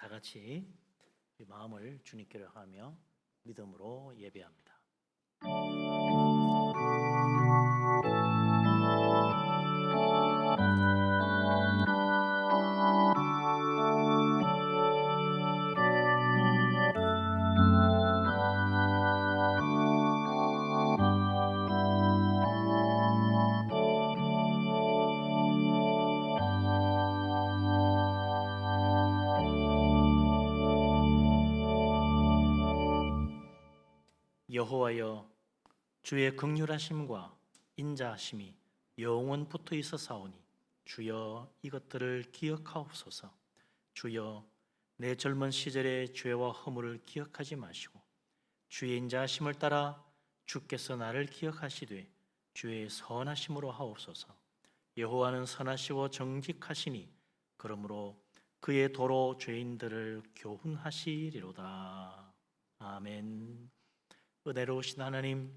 다 같이 우리 마음을 주님께로 하며 믿음으로 예배합니다. 여호와여, 주의 긍휼하심과 인자하심이 영원 붙어 있어사오니 주여 이것들을 기억하옵소서. 주여 내 젊은 시절의 죄와 허물을 기억하지 마시고 주의 인자하심을 따라 주께서 나를 기억하시되 주의 선하심으로 하옵소서. 여호와는 선하시고 정직하시니 그러므로 그의 도로 죄인들을 교훈하시리로다. 아멘. 은혜로우신 하나님,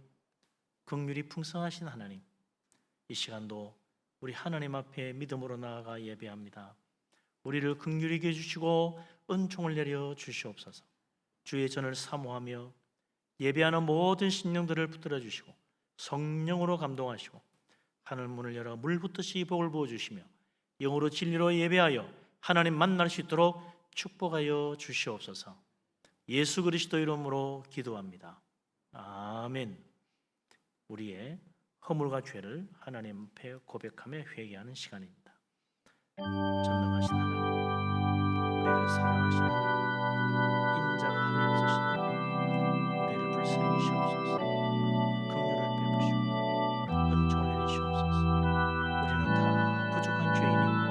긍휼이 풍성하신 하나님, 이 시간도 우리 하나님 앞에 믿음으로 나아가 예배합니다. 우리를 긍휼히 여겨 주시고 은총을 내려 주시옵소서. 주의 전을 사모하며 예배하는 모든 심령들을 붙들어 주시고 성령으로 감동하시고 하늘 문을 열어 물 붓듯이 복을 부어 주시며 영으로 진리로 예배하여 하나님 만날 수 있도록 축복하여 주시옵소서. 예수 그리스도 이름으로 기도합니다. 아멘. 우리의 허물과 죄를 하나님 앞에 고백하며 회개하는 시간입니다. 전능하신 하나님, 우리를 사랑하시는 하나님, 인자가 함이 없으신 하나님, 우리를 불쌍히 여기시옵소서. 긍휼을 베푸시고 은총을 내리시옵소서. 우리는 다 부족한 죄인입니다.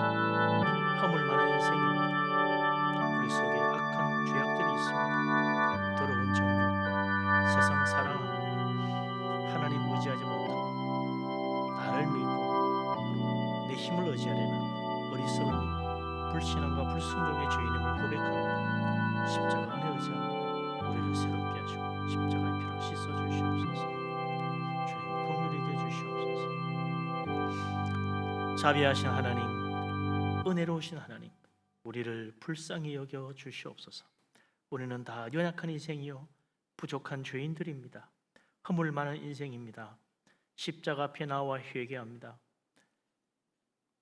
허물 많은 인생입니다. 우리 속에 악한 죄악들이 있습니다. 더러운 정욕과 세상 사랑함과 하나님 의지하지 못하고 나를 믿고 내 힘을 의지하려는 어리석은 불신앙과 불순종의 죄인임을 고백합니다. 십자가 안에 의지합니다. 우리를 새롭게 하시고 십자가의 피로 씻어주시옵소서. 주님 긍휼히 여겨 주시옵소서. 자비하신 하나님, 은혜로우신 하나님, 우리를 불쌍히 여겨 주시옵소서. 우리는 다 연약한 인생이요 부족한 죄인들입니다. 허물 많은 인생입니다. 십자가 앞에 나와 회개합니다.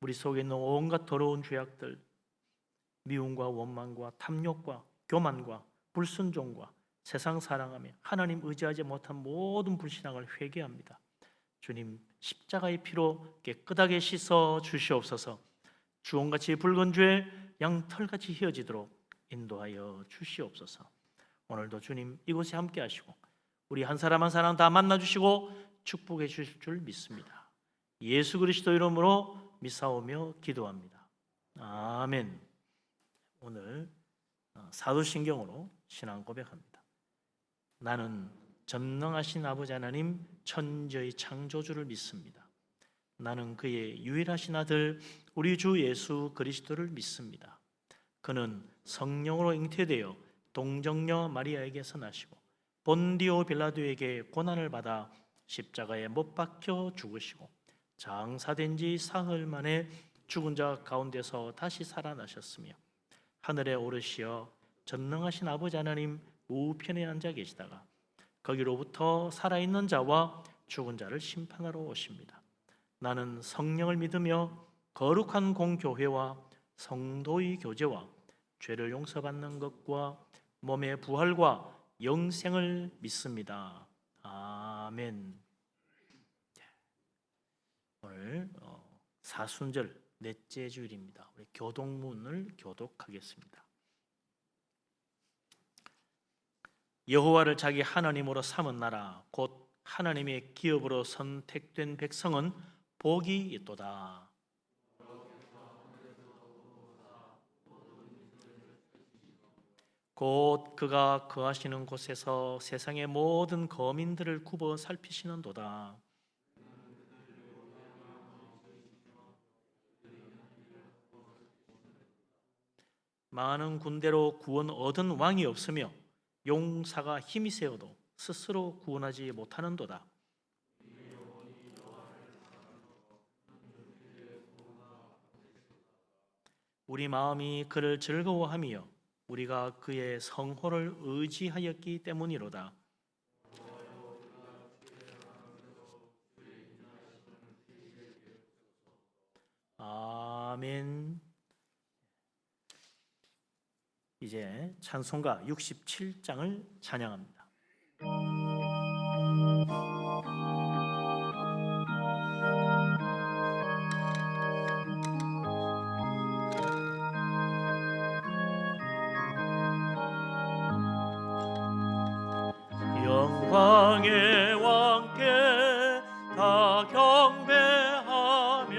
우리 속에 있는 온갖 더러운 죄악들, 미움과 원망과 탐욕과 교만과 불순종과 세상 사랑하며 하나님 의지하지 못한 모든 불신앙을 회개합니다. 주님, 십자가의 피로 깨끗하게 씻어 주시옵소서. 주홍같이 붉은 죄 양털같이 휘어지도록 인도하여 주시옵소서. 오늘도 주님 이곳에 함께 하시고 우리 한 사람 한 사람 다 만나주시고 축복해 주실 줄 믿습니다. 예수 그리스도 이름으로 믿사오며 기도합니다. 아멘. 오늘 사도신경으로 신앙 고백합니다. 나는 전능하신 아버지 하나님 천지의 창조주를 믿습니다. 나는 그의 유일하신 아들 우리 주 예수 그리스도를 믿습니다. 그는 성령으로 잉태되어 동정녀 마리아에게서 나시고 본디오 빌라도에게 고난을 받아 십자가에 못 박혀 죽으시고 장사된 지 사흘 만에 죽은 자 가운데서 다시 살아나셨으며 하늘에 오르시어 전능하신 아버지 하나님 우편에 앉아 계시다가 거기로부터 살아있는 자와 죽은 자를 심판하러 오십니다. 나는 성령을 믿으며 거룩한 공교회와 성도의 교제와 죄를 용서받는 것과 몸의 부활과 영생을 믿습니다. 아멘. 오늘 사순절 넷째 주일입니다. 우리 교독문을 교독하겠습니다. 여호와를 자기 하나님으로 삼은 나라 곧 하나님의 기업으로 선택된 백성은 복이 있도다. 곧 그가 거하시는 곳에서 세상의 모든 거민들을 굽어 살피시는도다. 많은 군대로 구원 얻은 왕이 없으며 용사가 힘이 세어도 스스로 구원하지 못하는도다. 우리 마음이 그를 즐거워하며 우리가 그의 성호를 의지하였기 때문이로다. 아멘. 이제 찬송가 67장을 찬양합니다. 영광의 왕께 다 경배하며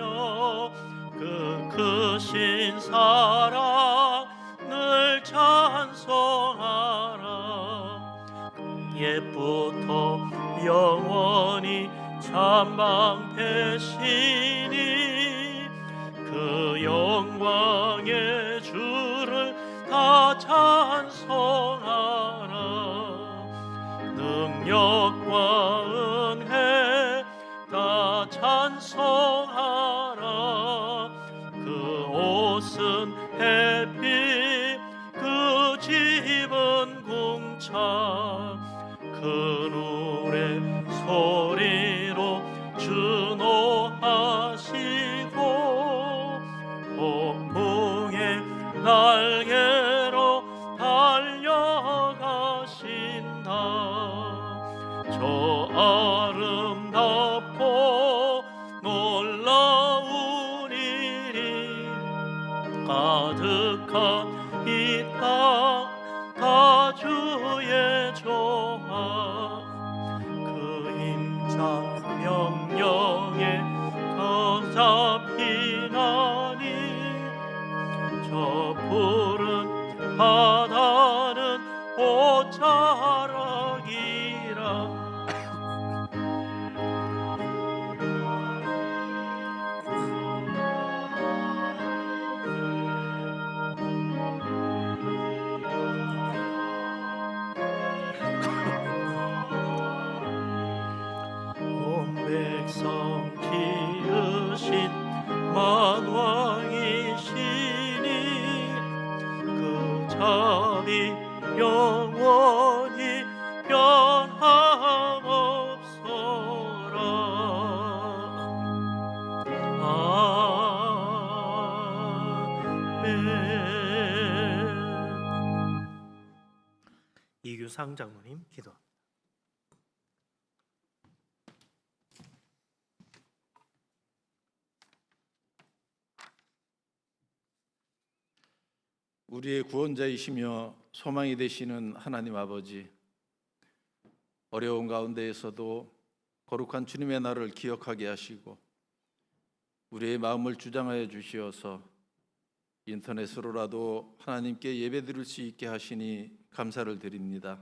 그 크신 사랑 늘 찬송하라. 옛부터 영원히 참방패시니 그 영광의 주를 다 찬송하라. 능력과 은혜 다 찬송하라. 그 옷은 햇빛 그 집은 궁창 그 노래 소리로 준호하시고 폭풍의 날개로 달려가신다. 저 아름답고 놀라운 일이 가득한 이 땅 다 주의 조화. 그 임장 명령에 붙잡히나니 저 푸른 바다는 옷자락이라. 온 백성 기으신 만왕이시니 그 자비 영원히 변함없어라. 아멘. 이규상 장로님 기도. 우리의 구원자이시며 소망이 되시는 하나님 아버지, 어려운 가운데에서도 거룩한 주님의 날을 기억하게 하시고 우리의 마음을 주장하여 주시어서 인터넷으로라도 하나님께 예배드릴 수 있게 하시니 감사를 드립니다.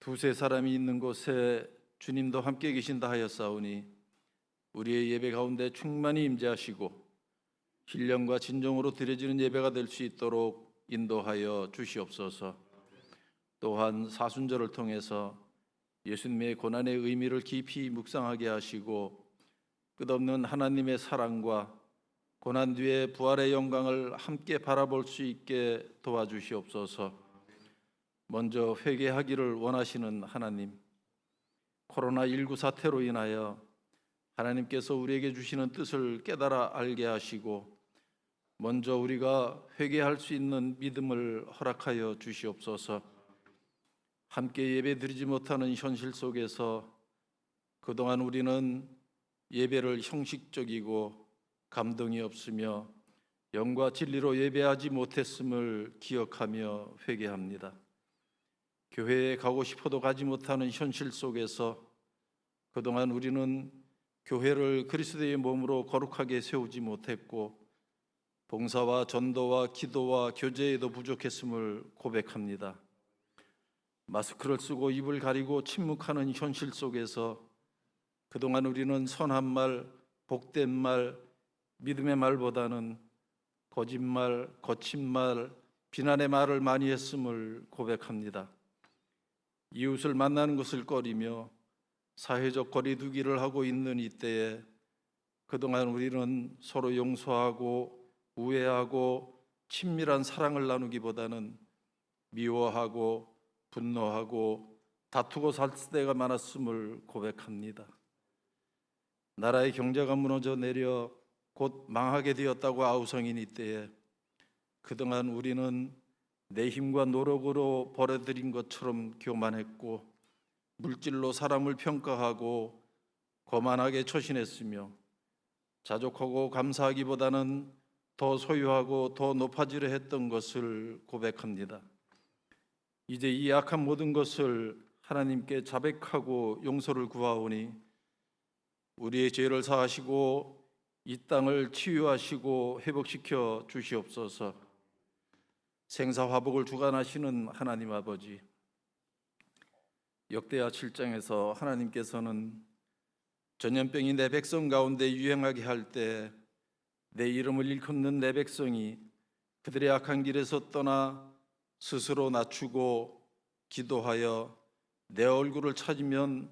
두세 사람이 있는 곳에 주님도 함께 계신다 하였사오니 우리의 예배 가운데 충만히 임재하시고 신령과 진정으로 드려지는 예배가 될 수 있도록 인도하여 주시옵소서. 또한 사순절을 통해서 예수님의 고난의 의미를 깊이 묵상하게 하시고 끝없는 하나님의 사랑과 고난 뒤에 부활의 영광을 함께 바라볼 수 있게 도와주시옵소서. 먼저 회개하기를 원하시는 하나님, 코로나19 사태로 인하여 하나님께서 우리에게 주시는 뜻을 깨달아 알게 하시고 먼저 우리가 회개할 수 있는 믿음을 허락하여 주시옵소서. 함께 예배드리지 못하는 현실 속에서 그동안 우리는 예배를 형식적이고 감동이 없으며 영과 진리로 예배하지 못했음을 기억하며 회개합니다. 교회에 가고 싶어도 가지 못하는 현실 속에서 그동안 우리는 교회를 그리스도의 몸으로 거룩하게 세우지 못했고 봉사와 전도와 기도와 교제에도 부족했음을 고백합니다. 마스크를 쓰고 입을 가리고 침묵하는 현실 속에서 그동안 우리는 선한 말, 복된 말, 믿음의 말보다는 거짓말, 거친 말, 비난의 말을 많이 했음을 고백합니다. 이웃을 만나는 것을 꺼리며 사회적 거리두기를 하고 있는 이때에 그동안 우리는 서로 용서하고 우애하고 친밀한 사랑을 나누기보다는 미워하고 분노하고 다투고 살 때가 많았음을 고백합니다. 나라의 경제가 무너져 내려 곧 망하게 되었다고 아우성인 이때에 그동안 우리는 내 힘과 노력으로 벌어들인 것처럼 교만했고 물질로 사람을 평가하고 거만하게 처신했으며 자족하고 감사하기보다는 더 소유하고 더 높아지려 했던 것을 고백합니다. 이제 이 악한 모든 것을 하나님께 자백하고 용서를 구하오니 우리의 죄를 사하시고 이 땅을 치유하시고 회복시켜 주시옵소서. 생사화복을 주관하시는 하나님 아버지, 역대하 7장에서 하나님께서는 전염병이 내 백성 가운데 유행하게 할 때 내 이름을 일컫는 내 백성이 그들의 악한 길에서 떠나 스스로 낮추고 기도하여 내 얼굴을 찾으면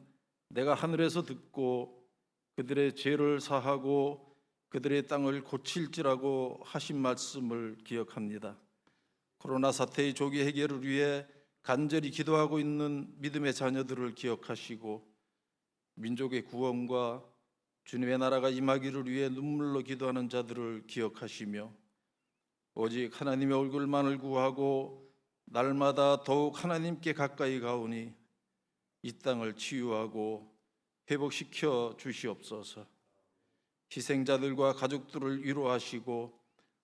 내가 하늘에서 듣고 그들의 죄를 사하고 그들의 땅을 고칠지라고 하신 말씀을 기억합니다. 코로나 사태의 조기 해결을 위해 간절히 기도하고 있는 믿음의 자녀들을 기억하시고 민족의 구원과 주님의 나라가 임하기를 위해 눈물로 기도하는 자들을 기억하시며 오직 하나님의 얼굴만을 구하고 날마다 더욱 하나님께 가까이 가오니 이 땅을 치유하고 회복시켜 주시옵소서. 희생자들과 가족들을 위로하시고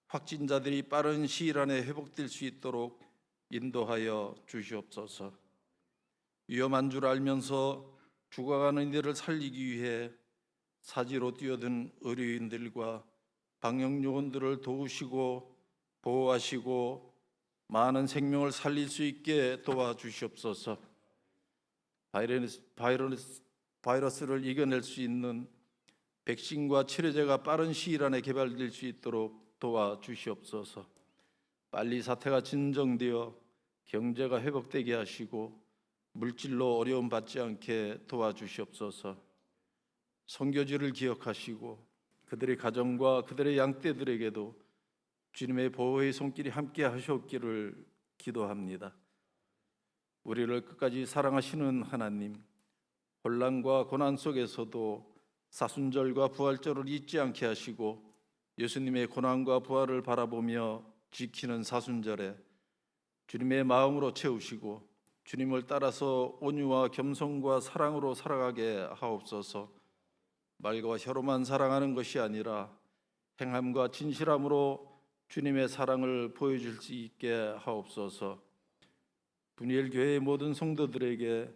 확진자들이 빠른 시일 안에 회복될 수 있도록 인도하여 주시옵소서. 위험한 줄 알면서 죽어가는 이들을 살리기 위해 사지로 뛰어든 의료인들과 방역요원들을 도우시고 보호하시고 많은 생명을 살릴 수 있게 도와주시옵소서. 바이러스를 이겨낼 수 있는 백신과 치료제가 빠른 시일 안에 개발될 수 있도록 도와주시옵소서. 빨리 사태가 진정되어 경제가 회복되게 하시고 물질로 어려움 받지 않게 도와주시옵소서. 선교지를 기억하시고 그들의 가정과 그들의 양떼들에게도 주님의 보호의 손길이 함께 하셨기를 기도합니다. 우리를 끝까지 사랑하시는 하나님, 혼란과 고난 속에서도 사순절과 부활절을 잊지 않게 하시고 예수님의 고난과 부활을 바라보며 지키는 사순절에 주님의 마음으로 채우시고 주님을 따라서 온유와 겸손과 사랑으로 살아가게 하옵소서. 말과 혀로만 사랑하는 것이 아니라 행함과 진실함으로 주님의 사랑을 보여줄 수 있게 하옵소서. 분이엘 교회의 모든 성도들에게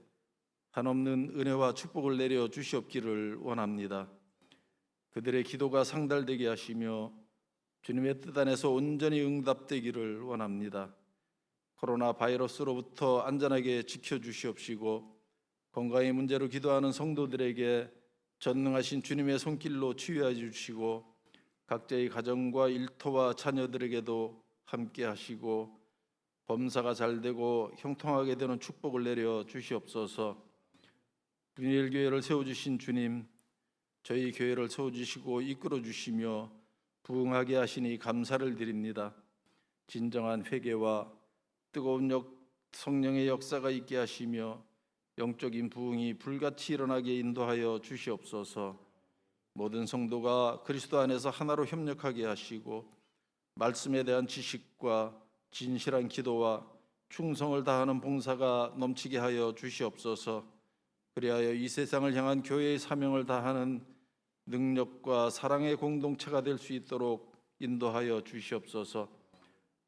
한없는 은혜와 축복을 내려 주시옵기를 원합니다. 그들의 기도가 상달되게 하시며 주님의 뜻 안에서 온전히 응답되기를 원합니다. 코로나 바이러스로부터 안전하게 지켜주시옵시고 건강의 문제로 기도하는 성도들에게 전능하신 주님의 손길로 치유해 주시고 각자의 가정과 일터와 자녀들에게도 함께 하시고 범사가 잘 되고 형통하게 되는 축복을 내려 주시옵소서. 분이엘 교회를 세워주신 주님, 저희 교회를 세워주시고 이끌어 주시며 부흥하게 하시니 감사를 드립니다. 진정한 회개와 뜨거운 성령의 역사가 있게 하시며 영적인 부흥이 불같이 일어나게 인도하여 주시옵소서. 모든 성도가 그리스도 안에서 하나로 협력하게 하시고 말씀에 대한 지식과 진실한 기도와 충성을 다하는 봉사가 넘치게 하여 주시옵소서. 그리하여 이 세상을 향한 교회의 사명을 다하는 능력과 사랑의 공동체가 될 수 있도록 인도하여 주시옵소서.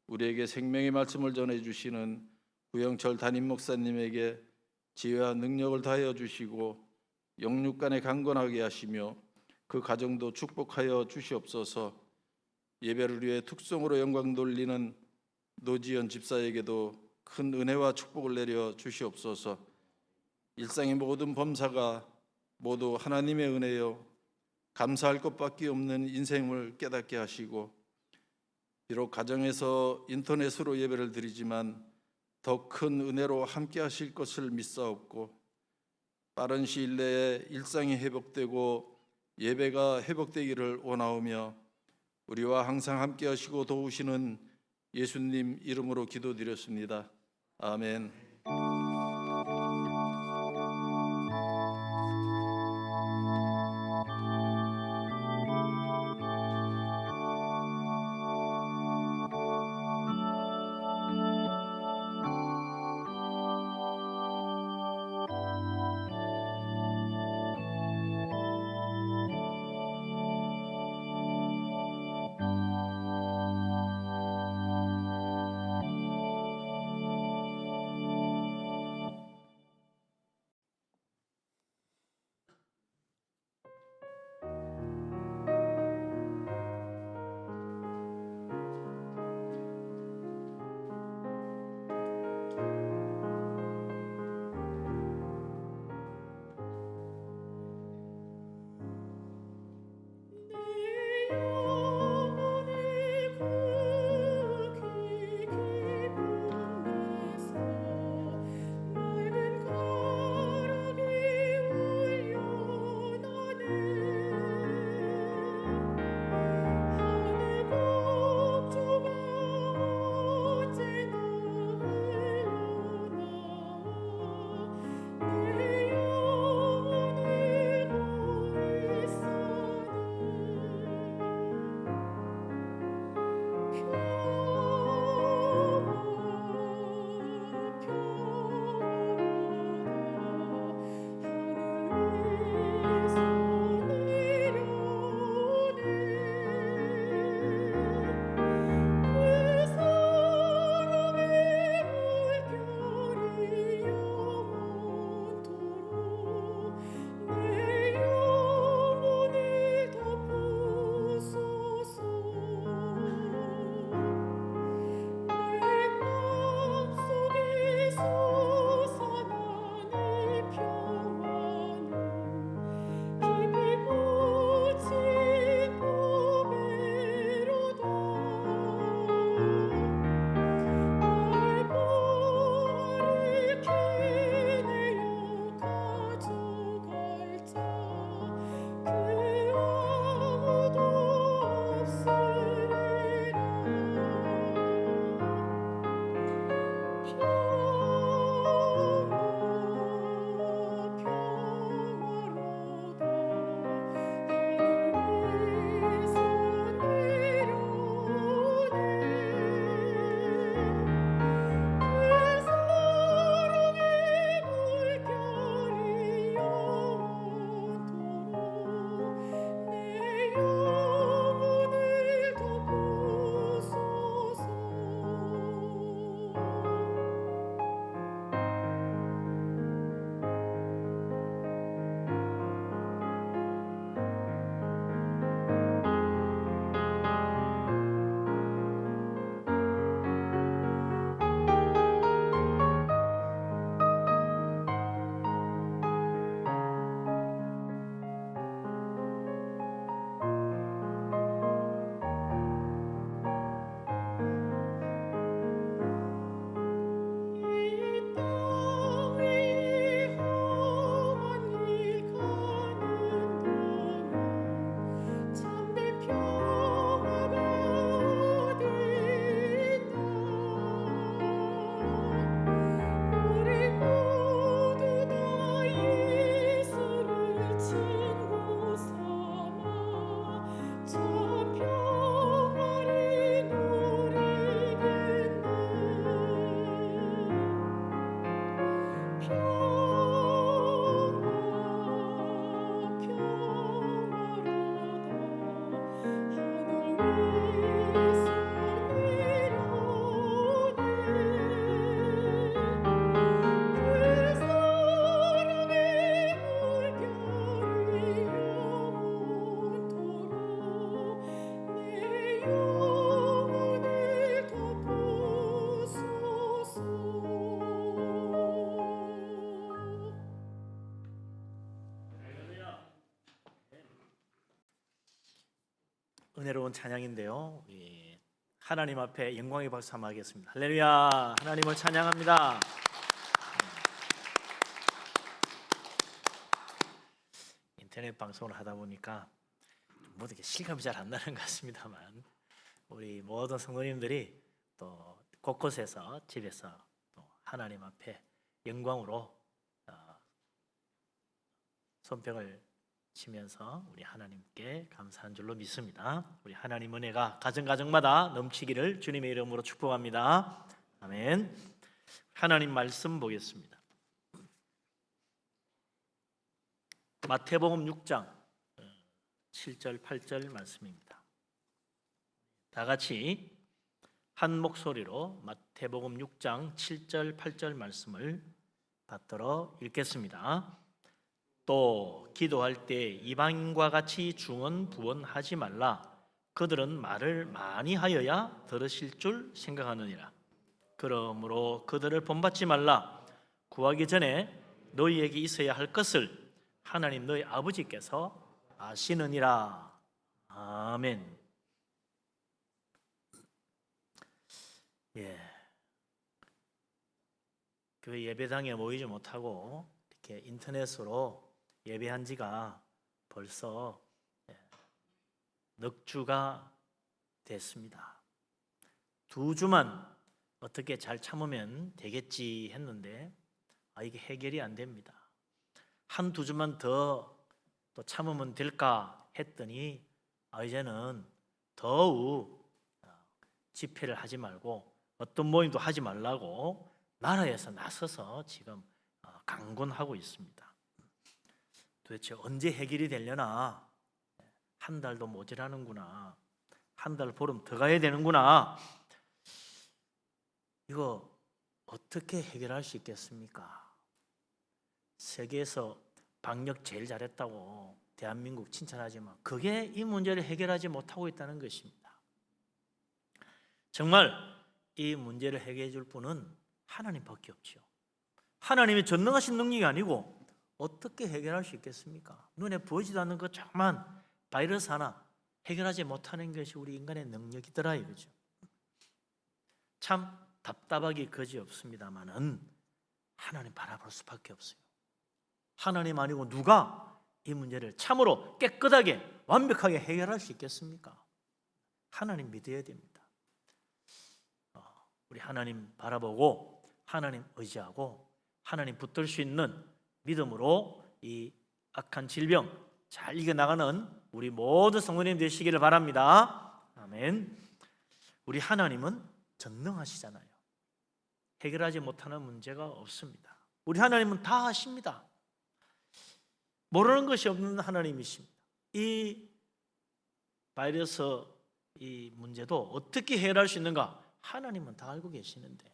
우리에게 생명의 말씀을 전해주시는 구영철 담임 목사님에게 지혜와 능력을 다하여 주시고 영육간에 강건하게 하시며 그 가정도 축복하여 주시옵소서. 예배를 위해 특성으로 영광 돌리는 노지연 집사에게도 큰 은혜와 축복을 내려 주시옵소서. 일상의 모든 범사가 모두 하나님의 은혜요 감사할 것밖에 없는 인생을 깨닫게 하시고 비록 가정에서 인터넷으로 예배를 드리지만 더 큰 은혜로 함께 하실 것을 믿사옵고 빠른 시일 내에 일상이 회복되고 예배가 회복되기를 원하오며 우리와 항상 함께 하시고 도우시는 예수님 이름으로 기도드렸습니다. 아멘. 은혜로운 찬양인데요. 하나님 앞에 영광의 박수 한번 하겠습니다. 할렐루야. 하나님을 찬양합니다. 인터넷 방송을 하다 보니까 모든 게 실감이 잘 안 나는 것 같습니다만 우리 모든 성도님들이 또 곳곳에서 집에서 또 하나님 앞에 영광으로 손뼉을 치면서 우리 하나님께 감사한 줄로 믿습니다. 우리 하나님 은혜가 가정가정마다 넘치기를 주님의 이름으로 축복합니다. 아멘. 하나님 말씀 보겠습니다. 마태복음 6장 7절 8절 말씀입니다. 다 같이 한 목소리로 마태복음 6장 7절 8절 말씀을 받들어 읽겠습니다. 또 기도할 때 이방인과 같이 중언부언하지 말라. 그들은 말을 많이 하여야 들으실 줄 생각하느니라. 그러므로 그들을 본받지 말라. 구하기 전에 너희에게 있어야 할 것을 하나님 너희 아버지께서 아시느니라. 아멘. 교회 예배당에 모이지 못하고 이렇게 인터넷으로 예배한 지가 벌써 넉 주가 됐습니다. 2주만 어떻게 잘 참으면 되겠지 했는데 이게 해결이 안 됩니다. 1-2주만 더 또 참으면 될까 했더니 이제는 더욱 집회를 하지 말고 어떤 모임도 하지 말라고 나라에서 나서서 지금 강권하고 있습니다. 도대체 언제 해결이 되려나? 한 달도 모자라는구나. 한 달 보름 더 가야 되는구나. 이거 어떻게 해결할 수 있겠습니까? 세계에서 방역 제일 잘했다고 대한민국 칭찬하지만 그게 이 문제를 해결하지 못하고 있다는 것입니다. 정말 이 문제를 해결해 줄 분은 하나님밖에 없죠. 하나님이 전능하신 능력이 아니고 어떻게 해결할 수 있겠습니까? 눈에 보이지도 않는 그 조그만 바이러스 하나 해결하지 못하는 것이 우리 인간의 능력이더라 이거죠. 참 답답하기 그지없습니다만은 하나님 바라볼 수밖에 없어요. 하나님 아니고 누가 이 문제를 참으로 깨끗하게 완벽하게 해결할 수 있겠습니까? 하나님 믿어야 됩니다. 우리 하나님 바라보고 하나님 의지하고 하나님 붙들 수 있는 믿음으로 이 악한 질병 잘 이겨나가는 우리 모든 성도님 되시기를 바랍니다. 아멘. 우리 하나님은 전능하시잖아요. 해결하지 못하는 문제가 없습니다. 우리 하나님은 다 아십니다. 모르는 것이 없는 하나님이십니다. 이 바이러스 이 문제도 어떻게 해결할 수 있는가? 하나님은 다 알고 계시는데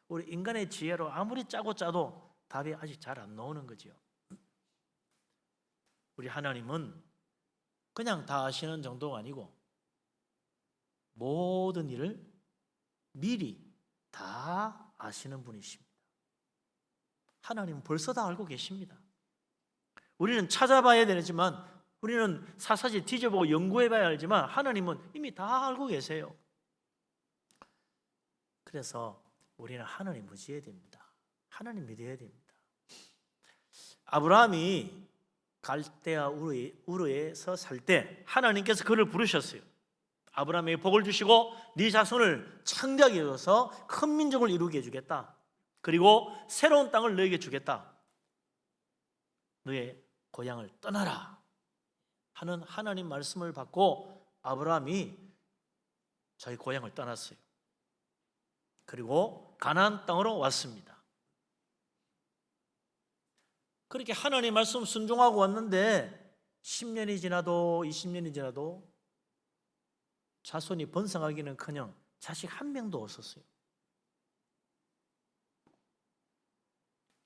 우리 인간의 지혜로 아무리 짜고 짜도 답이 아직 잘 안 나오는 거죠. 우리 하나님은 그냥 다 아시는 정도가 아니고 모든 일을 미리 다 아시는 분이십니다. 하나님은 벌써 다 알고 계십니다. 우리는 찾아봐야 되지만 우리는 사사지 뒤져보고 연구해봐야 알지만 하나님은 이미 다 알고 계세요. 그래서 우리는 하나님 의지해야 됩니다. 하나님 믿어야 됩니다. 아브라함이 갈대아 우르에서 살 때 하나님께서 그를 부르셨어요. 아브라함에게 복을 주시고 네 자손을 창대하게 해서 큰 민족을 이루게 해주겠다. 그리고 새로운 땅을 너에게 주겠다. 너의 고향을 떠나라 하는 하나님 말씀을 받고 아브라함이 자기 고향을 떠났어요. 그리고 가나안 땅으로 왔습니다. 그렇게 하나님 말씀 순종하고 왔는데 10년이 지나도 20년이 지나도 자손이 번성하기는커녕 자식 한 명도 없었어요.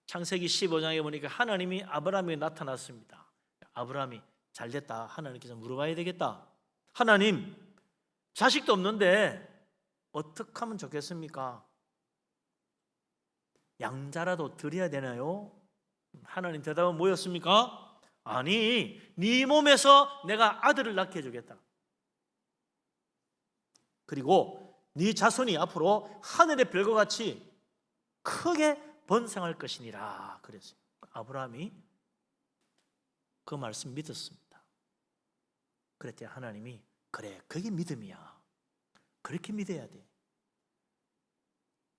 창세기 15장에 보니까 하나님이 아브라함에게 나타났습니다. 아브라함이 잘됐다. 하나님께서 물어봐야 되겠다. 하나님, 자식도 없는데 어떻게 하면 좋겠습니까? 양자라도 드려야 되나요? 하나님 대답은 뭐였습니까? 아니, 네 몸에서 내가 아들을 낳게 해주겠다. 그리고 네 자손이 앞으로 하늘의 별과 같이 크게 번성할 것이니라 그랬어요. 아브라함이 그 말씀 믿었습니다. 그랬더니 하나님이 그래, 그게 믿음이야. 그렇게 믿어야 돼.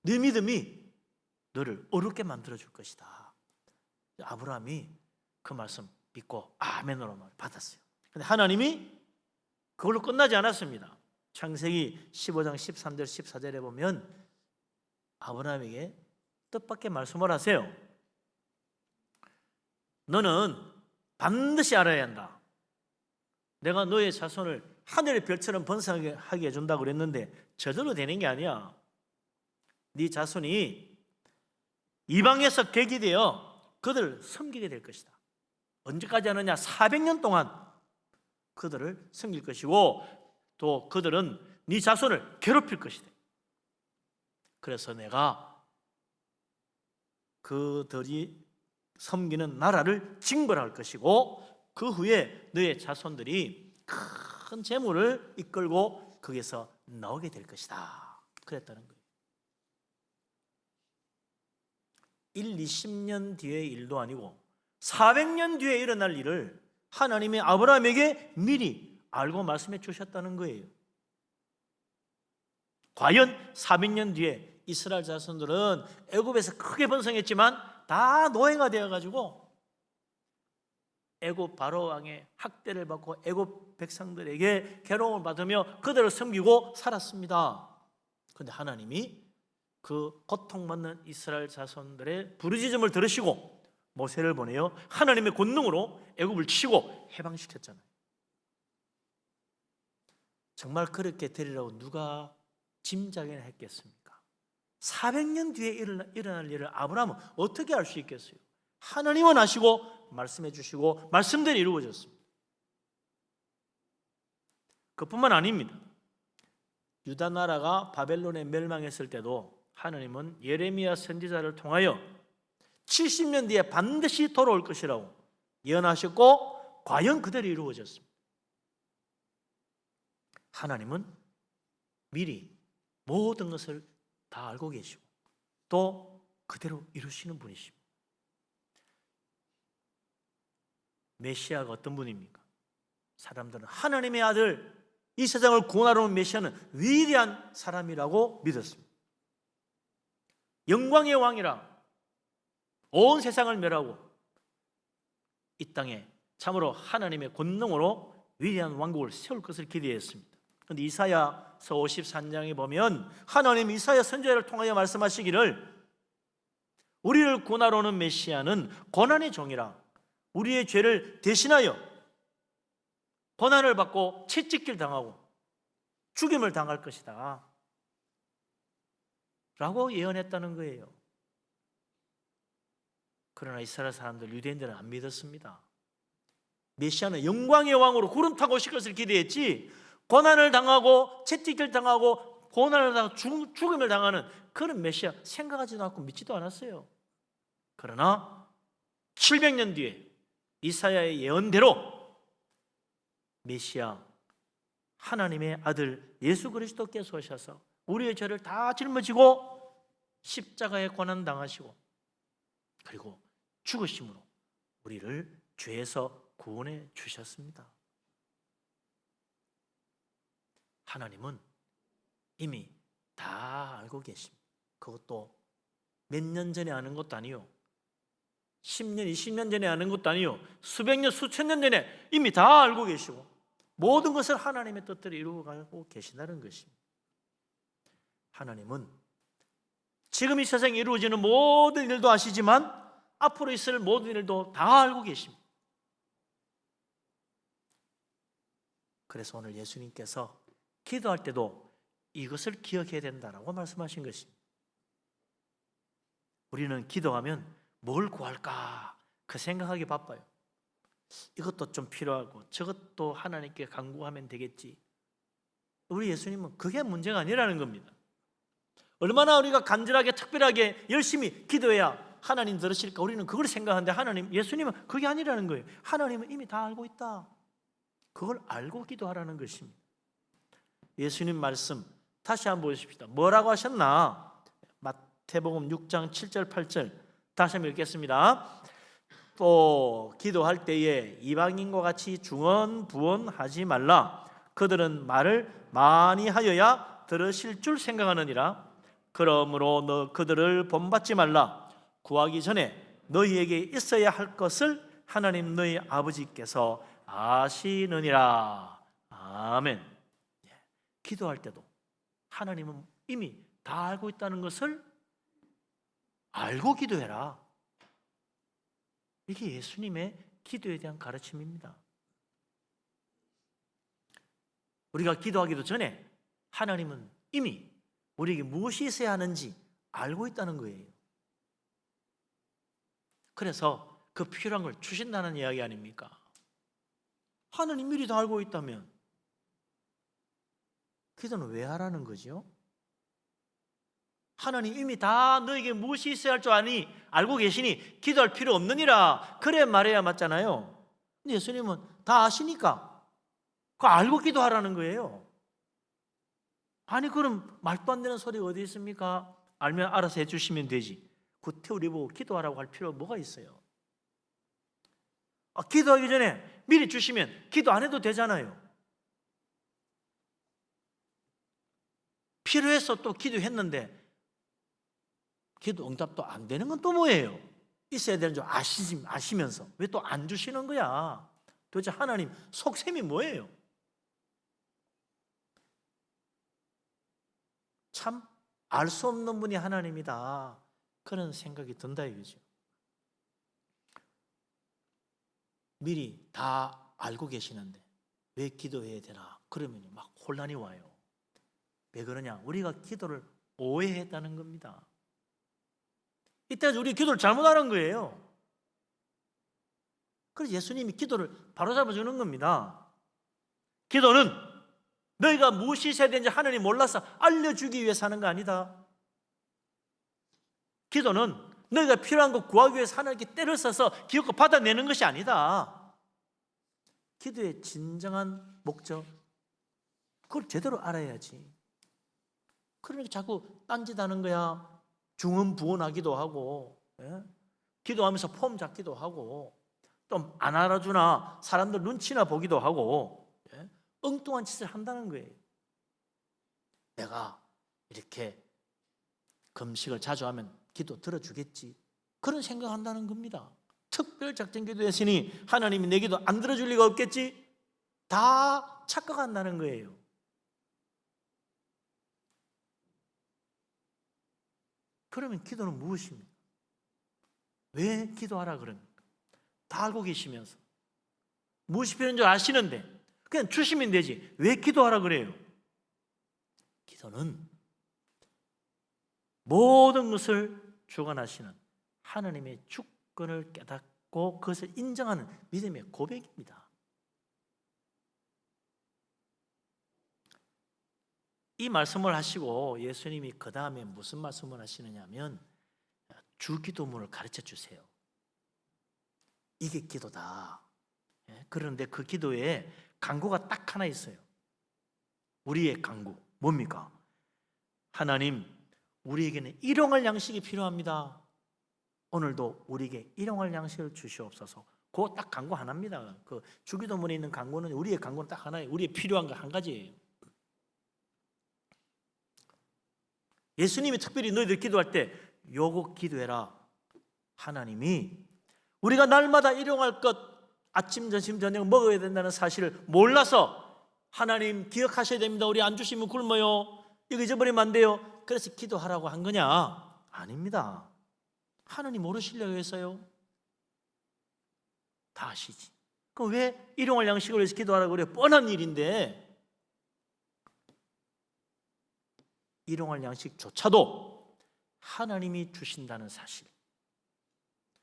네 믿음이 너를 어렵게 만들어 줄 것이다. 아브라함이 그 말씀 믿고 아멘으로 받았어요. 근데 하나님이 그걸로 끝나지 않았습니다. 창세기 15장 13절 14절에 보면 아브라함에게 뜻밖의 말씀을 하세요. 너는 반드시 알아야 한다. 내가 너의 자손을 하늘의 별처럼 번성하게 해준다고 그랬는데 저절로 되는 게 아니야. 네 자손이 이방에서 계기되어 그들을 섬기게 될 것이다. 언제까지 하느냐? 400년 동안 그들을 섬길 것이고 또 그들은 네 자손을 괴롭힐 것이다. 그래서 내가 그들이 섬기는 나라를 징벌할 것이고 그 후에 너의 자손들이 큰 재물을 이끌고 거기서 나오게 될 것이다. 그랬다는 거예요. 1, 20년 뒤의 일도 아니고 400년 뒤에 일어날 일을 하나님이 아브라함에게 미리 알고 말씀해 주셨다는 거예요. 과연 400년 뒤에 이스라엘 자손들은 애굽에서 크게 번성했지만 다 노예가 되어가지고 애굽 바로 왕의 학대를 받고 애굽 백성들에게 괴로움을 받으며 그들을 섬기고 살았습니다. 그런데 하나님이 그 고통받는 이스라엘 자손들의 부르짖음을 들으시고 모세를 보내어 하나님의 권능으로 애굽을 치고 해방시켰잖아요. 정말 그렇게 되리라고 누가 짐작이나 했겠습니까? 400년 뒤에 일어날 일을 아브라함은 어떻게 알 수 있겠어요? 하나님은 아시고 말씀해 주시고 말씀대로 이루어졌습니다. 그뿐만 아닙니다. 유다 나라가 바벨론에 멸망했을 때도 하나님은 예레미야 선지자를 통하여 70년 뒤에 반드시 돌아올 것이라고 예언하셨고 과연 그대로 이루어졌습니다. 하나님은 미리 모든 것을 다 알고 계시고 또 그대로 이루시는 분이십니다. 메시아가 어떤 분입니까? 사람들은 하나님의 아들, 이 세상을 구원하러 온 메시아는 위대한 사람이라고 믿었습니다. 영광의 왕이라 온 세상을 멸하고 이 땅에 참으로 하나님의 권능으로 위대한 왕국을 세울 것을 기대했습니다. 그런데 이사야서 53장에 보면 하나님 이사야 선지자를 통하여 말씀하시기를 우리를 구원하러 오는 메시아는 고난의 종이라 우리의 죄를 대신하여 고난을 받고 채찍질 당하고 죽임을 당할 것이다 라고 예언했다는 거예요. 그러나 이스라엘 사람들, 유대인들은 안 믿었습니다. 메시아는 영광의 왕으로 구름 타고 오실 것을 기대했지 고난을 당하고 채찍질 당하고 고난을 당하고 죽음을 당하는 그런 메시아 생각하지도 않고 믿지도 않았어요. 그러나 700년 뒤에 이사야의 예언대로 메시아 하나님의 아들 예수 그리스도께서 오셔서 우리의 죄를 다 짊어지고 십자가에 고난당하시고 그리고 죽으심으로 우리를 죄에서 구원해 주셨습니다. 하나님은 이미 다 알고 계십니다. 그것도 몇 년 전에 아는 것도 아니요 10년, 20년 전에 아는 것도 아니요 수백 년, 수천 년 전에 이미 다 알고 계시고 모든 것을 하나님의 뜻대로 이루어가고 계신다는 것입니다. 하나님은 지금 이 세상에 이루어지는 모든 일도 아시지만 앞으로 있을 모든 일도 다 알고 계십니다. 그래서 오늘 예수님께서 기도할 때도 이것을 기억해야 된다라고 말씀하신 것입니다. 우리는 기도하면 뭘 구할까 그 생각하기 바빠요. 이것도 좀 필요하고 저것도 하나님께 간구하면 되겠지. 우리 예수님은 그게 문제가 아니라는 겁니다. 얼마나 우리가 간절하게 특별하게 열심히 기도해야 하나님 들으실까 우리는 그걸 생각하는데 하나님, 예수님은 그게 아니라는 거예요. 하나님은 이미 다 알고 있다. 그걸 알고 기도하라는 것입니다. 예수님 말씀 다시 한번 보십시다. 뭐라고 하셨나? 마태복음 6장 7절 8절 다시 한번 읽겠습니다. 또 기도할 때에 이방인과 같이 중언부언하지 말라. 그들은 말을 많이 하여야 들으실 줄 생각하느니라. 그러므로 너 그들을 본받지 말라. 구하기 전에 너희에게 있어야 할 것을 하나님 너희 아버지께서 아시느니라. 아멘. 기도할 때도 하나님은 이미 다 알고 있다는 것을 알고 기도해라. 이게 예수님의 기도에 대한 가르침입니다. 우리가 기도하기도 전에 하나님은 이미 우리에게 무엇이 있어야 하는지 알고 있다는 거예요. 그래서 그 필요한 걸 주신다는 이야기 아닙니까? 하나님 미리 다 알고 있다면 기도는 왜 하라는 거죠? 하나님 이미 다 너에게 무엇이 있어야 할 줄 아니 알고 계시니 기도할 필요 없느니라. 그래 말해야 맞잖아요. 근데 예수님은 다 아시니까 그거 알고 기도하라는 거예요. 아니 그럼 말도 안 되는 소리 어디 있습니까? 알면 알아서 해주시면 되지. 그 테오리 보고 기도하라고 할 필요가 뭐가 있어요? 기도하기 전에 미리 주시면 기도 안 해도 되잖아요. 필요해서 또 기도했는데 기도 응답도 안 되는 건 또 뭐예요? 있어야 되는 줄 아시면서 왜 또 안 주시는 거야? 도대체 하나님 속셈이 뭐예요? 참 알 수 없는 분이 하나님이다. 그런 생각이 든다 이거죠. 미리 다 알고 계시는데 왜 기도해야 되나? 그러면 막 혼란이 와요. 왜 그러냐? 우리가 기도를 오해했다는 겁니다. 이때까지 우리 기도를 잘못하는 거예요. 그래서 예수님이 기도를 바로잡아 주는 겁니다. 기도는 너희가 무엇이 있어야 되는지 하나님 몰라서 알려주기 위해서 하는 거 아니다. 기도는 너희가 필요한 거 구하기 위해서 하나님께 때를 써서 기업과 받아내는 것이 아니다. 기도의 진정한 목적, 그걸 제대로 알아야지. 그러니까 자꾸 딴짓하는 거야. 중언부언하기도 하고, 기도하면서 폼 잡기도 하고, 또 안 알아주나 사람들 눈치나 보기도 하고, 엉뚱한 짓을 한다는 거예요. 내가 이렇게 금식을 자주 하면 기도 들어주겠지, 그런 생각한다는 겁니다. 특별 작전 기도했으니 하나님이 내 기도 안 들어줄 리가 없겠지, 다 착각한다는 거예요. 그러면 기도는 무엇입니까? 왜 기도하라 그럽니까? 다 알고 계시면서 무엇이 필요한 줄 아시는데 그냥 주시면 되지 왜 기도하라 그래요? 기도는 모든 것을 주관하시는 하나님의 주권을 깨닫고 그것을 인정하는 믿음의 고백입니다. 이 말씀을 하시고 예수님이 그 다음에 무슨 말씀을 하시느냐면 주기도문을 가르쳐 주세요. 이게 기도다. 그런데 그 기도에 간구가 딱 하나 있어요. 우리의 간구 뭡니까? 하나님, 우리에게는 일용할 양식이 필요합니다. 오늘도 우리에게 일용할 양식을 주시옵소서. 그거 딱 간구 하나입니다. 그 주기도문에 있는 간구는 우리의 간구는 딱 하나예요. 우리의 필요한 거 한 가지예요. 예수님이 특별히 너희들 기도할 때 요거 기도해라. 하나님이 우리가 날마다 일용할 것 아침, 점심, 저녁 먹어야 된다는 사실을 몰라서 하나님 기억하셔야 됩니다. 우리 안 주시면 굶어요. 이거 잊어버리면 안 돼요. 그래서 기도하라고 한 거냐? 아닙니다. 하나님 모르시려고 했어요? 다 아시지. 그럼 왜 일용할 양식을 위해서 기도하라고 그래요? 뻔한 일인데. 일용할 양식조차도 하나님이 주신다는 사실,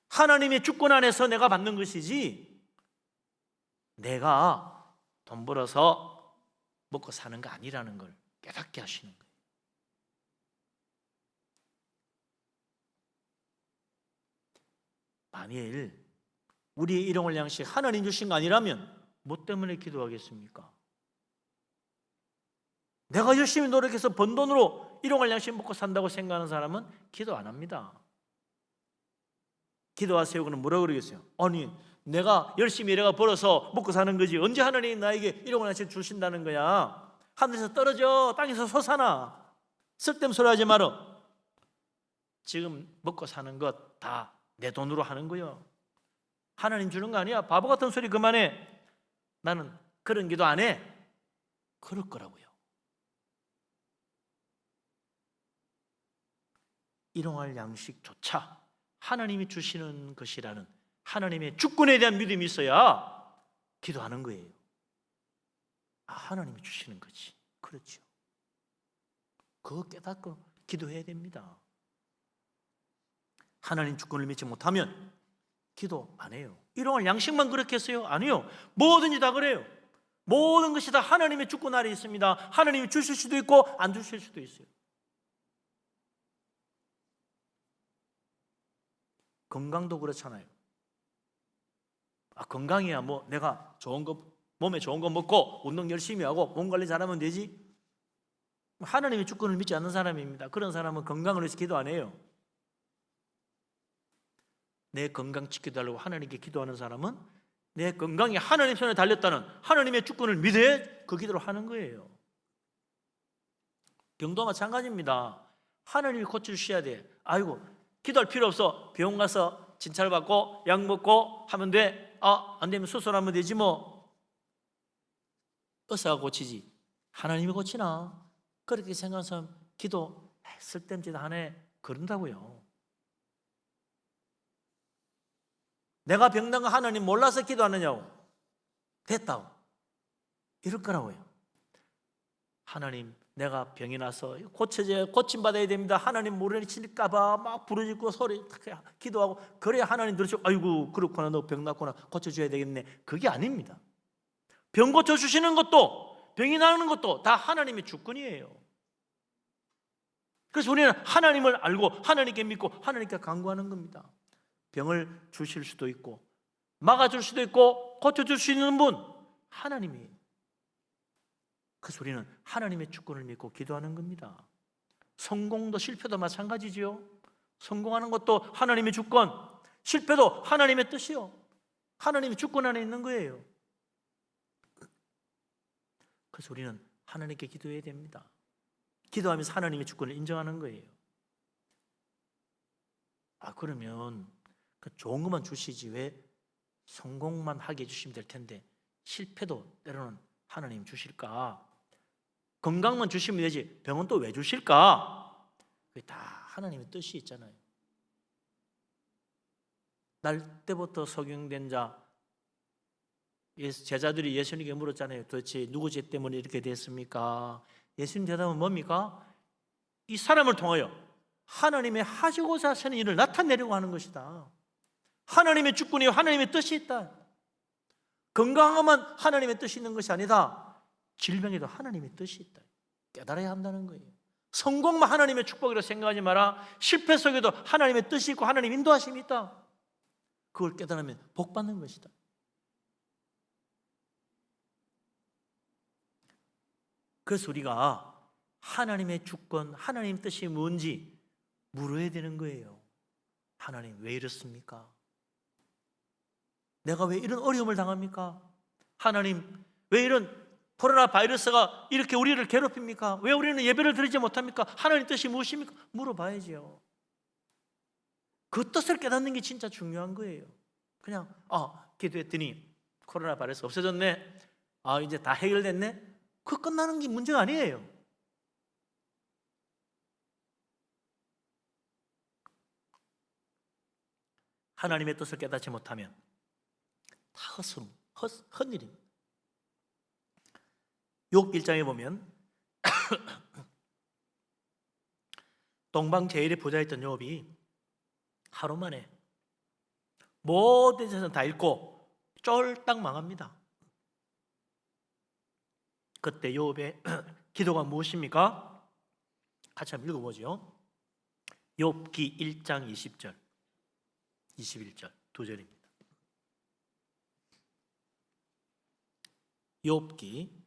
하나님의 주권 안에서 내가 받는 것이지 내가 돈 벌어서 먹고 사는 거 아니라는 걸 깨닫게 하시는 거예요. 만일 우리의 일용할 양식 하나님 주신 거 아니라면 뭐 때문에 기도하겠습니까? 내가 열심히 노력해서 번 돈으로 일용할 양식 먹고 산다고 생각하는 사람은 기도 안 합니다. 기도하세요. 그럼 뭐라고 그러겠어요? 아니 내가 열심히 일해가 벌어서 먹고 사는 거지 언제 하나님이 나에게 일용할 양식 주신다는 거야? 하늘에서 떨어져 땅에서 솟아나. 쓸데없는 소리 하지 말어. 지금 먹고 사는 것 다 내 돈으로 하는 거요. 하나님 주는 거 아니야. 바보 같은 소리 그만해. 나는 그런 기도 안 해. 그럴 거라고요. 일용할 양식조차 하나님이 주시는 것이라는 하나님의 주권에 대한 믿음이 있어야 기도하는 거예요. 아, 하나님이 주시는 거지. 그렇죠. 그거 깨닫고 기도해야 됩니다. 하나님 주권을 믿지 못하면 기도 안 해요. 일용할 양식만 그렇게 했어요? 아니요. 뭐든지 다 그래요. 모든 것이 다 하나님의 주권 아래 있습니다. 하나님이 주실 수도 있고 안 주실 수도 있어요. 건강도 그렇잖아요. 아, 건강이야 뭐 내가 좋은 거, 몸에 좋은 거 먹고 운동 열심히 하고 몸 관리 잘하면 되지. 하나님의 주권을 믿지 않는 사람입니다. 그런 사람은 건강을 위해서 기도 안 해요. 내 건강 지켜달라고 하나님께 기도하는 사람은 내 건강이 하나님 손에 달렸다는 하나님의 주권을 믿어야 그 기도를 하는 거예요. 병도 마찬가지입니다. 하나님이 고쳐주셔야 돼. 아이고 기도할 필요 없어. 병원 가서 진찰받고 약 먹고 하면 돼. 아, 안 되면 수술하면 되지 뭐. 의사가 고치지 하나님이 고치나? 그렇게 생각하는 사람 기도 쓸데없이 하네 그런다고요. 내가 병난 거 하나님 몰라서 기도하느냐고. 됐다고. 이럴 거라고요. 하나님 내가 병이 나서 고침받아야 됩니다. 하나님 모르니 치니까봐 막 부르짖고 소리 기도하고 그래야 하나님 들으시고 아이고 그렇구나 너 병 났구나 고쳐줘야 되겠네. 그게 아닙니다. 병 고쳐주시는 것도 병이 나는 것도 다 하나님의 주권이에요. 그래서 우리는 하나님을 알고 하나님께 믿고 하나님께 간구하는 겁니다. 병을 주실 수도 있고 막아줄 수도 있고 고쳐줄 수 있는 분 하나님이에요. 그래서 우리는 하나님의 주권을 믿고 기도하는 겁니다. 성공도 실패도 마찬가지지요. 성공하는 것도 하나님의 주권, 실패도 하나님의 뜻이요. 하나님의 주권 안에 있는 거예요. 그래서 우리는 하나님께 기도해야 됩니다. 기도하면서 하나님의 주권을 인정하는 거예요. 아, 그러면 좋은 것만 주시지 왜 성공만 하게 해주시면 될 텐데 실패도 때로는 하나님 주실까? 건강만 주시면 되지 병은 또 왜 주실까? 그게 다 하나님의 뜻이 있잖아요. 날 때부터 소경된 자 제자들이 예수님께 물었잖아요. 도대체 누구 죄 때문에 이렇게 됐습니까? 예수님 대답은 뭡니까? 이 사람을 통하여 하나님의 하시고자 하시는 일을 나타내려고 하는 것이다. 하나님의 주권이 하나님의 뜻이 있다. 건강하면 하나님의 뜻이 있는 것이 아니다. 질병에도 하나님의 뜻이 있다. 깨달아야 한다는 거예요. 성공만 하나님의 축복이라고 생각하지 마라. 실패 속에도 하나님의 뜻이 있고 하나님의 인도하심이 있다. 그걸 깨달으면 복 받는 것이다. 그래서 우리가 하나님의 주권, 하나님의 뜻이 뭔지 물어야 되는 거예요. 하나님 왜 이렇습니까? 내가 왜 이런 어려움을 당합니까? 하나님 왜 이런 코로나 바이러스가 이렇게 우리를 괴롭힙니까? 왜 우리는 예배를 드리지 못합니까? 하나님 뜻이 무엇입니까? 물어봐야죠. 그 뜻을 깨닫는 게 진짜 중요한 거예요. 그냥 기도했더니 코로나 바이러스 없어졌네. 이제 다 해결됐네. 그 끝나는 게 문제가 아니에요. 하나님의 뜻을 깨닫지 못하면 다 헛일입니다. 욥 1장에 보면 동방제일의 부자였던 욥이 하루 만에 모든 재산 다 잃고 쫄딱 망합니다. 그때 욥의 기도가 무엇입니까? 같이 한번 읽어보죠. 욥기 1장 20절 21절 두 절입니다. 욥기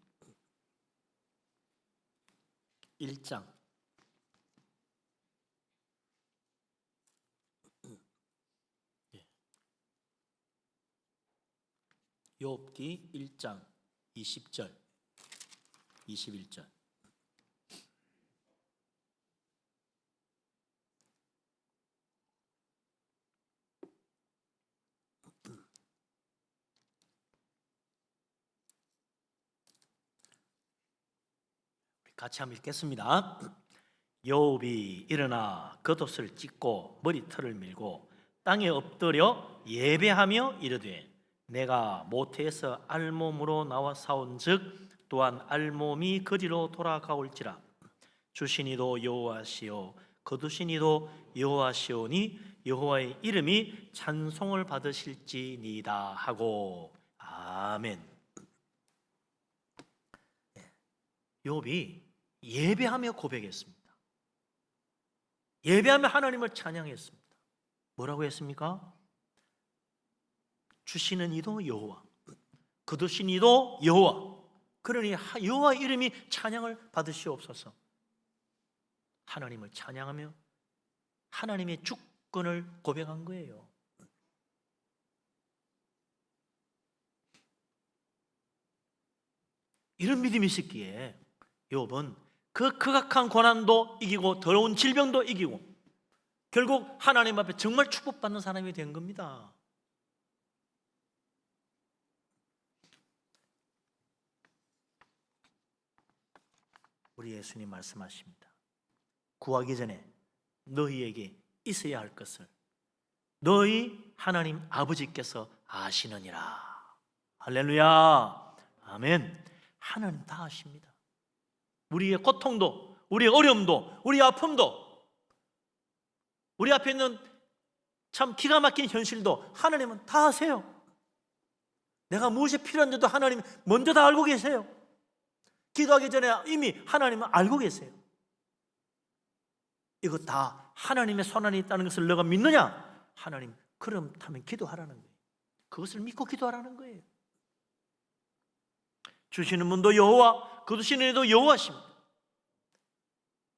1장 욥기 1장 20절 21절 같이 한번 읽겠습니다. 요업이 일어나 겉옷을 찢고 머리털을 밀고 땅에 엎드려 예배하며 이르되 내가 모태에서 알몸으로 나와 사온즉 또한 알몸이 그리로 돌아가올지라. 주시니도 여호와시요 거두시니도 여호와시오니 여호와의 이름이 찬송을 받으실지니이다 하고. 아멘. 욥이 예배하며 고백했습니다. 예배하며 하나님을 찬양했습니다. 뭐라고 했습니까? 주시는 이도 여호와, 거두신 이도 여호와, 그러니 여호와의 이름이 찬양을 받으시옵소서. 하나님을 찬양하며 하나님의 주권을 고백한 거예요. 이런 믿음이 있었기에 욥은 그 극악한 고난도 이기고 더러운 질병도 이기고 결국 하나님 앞에 정말 축복받는 사람이 된 겁니다. 우리 예수님 말씀하십니다. 구하기 전에 너희에게 있어야 할 것을 너희 하나님 아버지께서 아시느니라. 할렐루야. 아멘. 하나님 다 아십니다. 우리의 고통도, 우리의 어려움도, 우리의 아픔도, 우리 앞에 있는 참 기가 막힌 현실도 하나님은 다 아세요. 내가 무엇이 필요한지도 하나님 먼저 다 알고 계세요. 기도하기 전에 이미 하나님은 알고 계세요. 이거 다 하나님의 손안에 있다는 것을 너가 믿느냐? 하나님, 그렇다면 기도하라는 거예요. 그것을 믿고 기도하라는 거예요. 주시는 분도 여호와, 거두시는 이도 여호와십니다.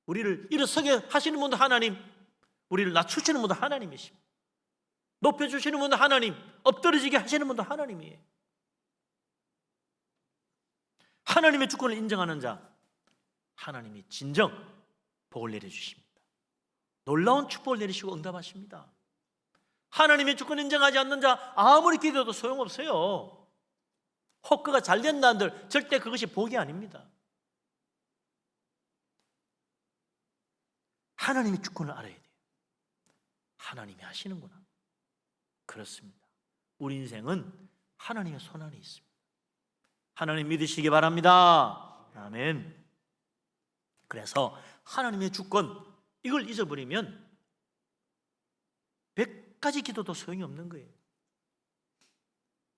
우리를 일어서게 하시는 분도 하나님, 우리를 낮추시는 분도 하나님이십니다. 높여주시는 분도 하나님, 엎드러지게 하시는 분도 하나님이에요. 하나님의 주권을 인정하는 자, 하나님이 진정 복을 내려주십니다. 놀라운 축복을 내리시고 응답하십니다. 하나님의 주권을 인정하지 않는 자 아무리 기도해도 소용없어요. 호크가 잘 된다는들 절대 그것이 복이 아닙니다. 하나님의 주권을 알아야 돼요. 하나님이 하시는구나. 그렇습니다. 우리 인생은 하나님의 손안에 있습니다. 하나님 믿으시기 바랍니다. 아멘. 그래서 하나님의 주권, 이걸 잊어버리면 100가지 기도도 소용이 없는 거예요.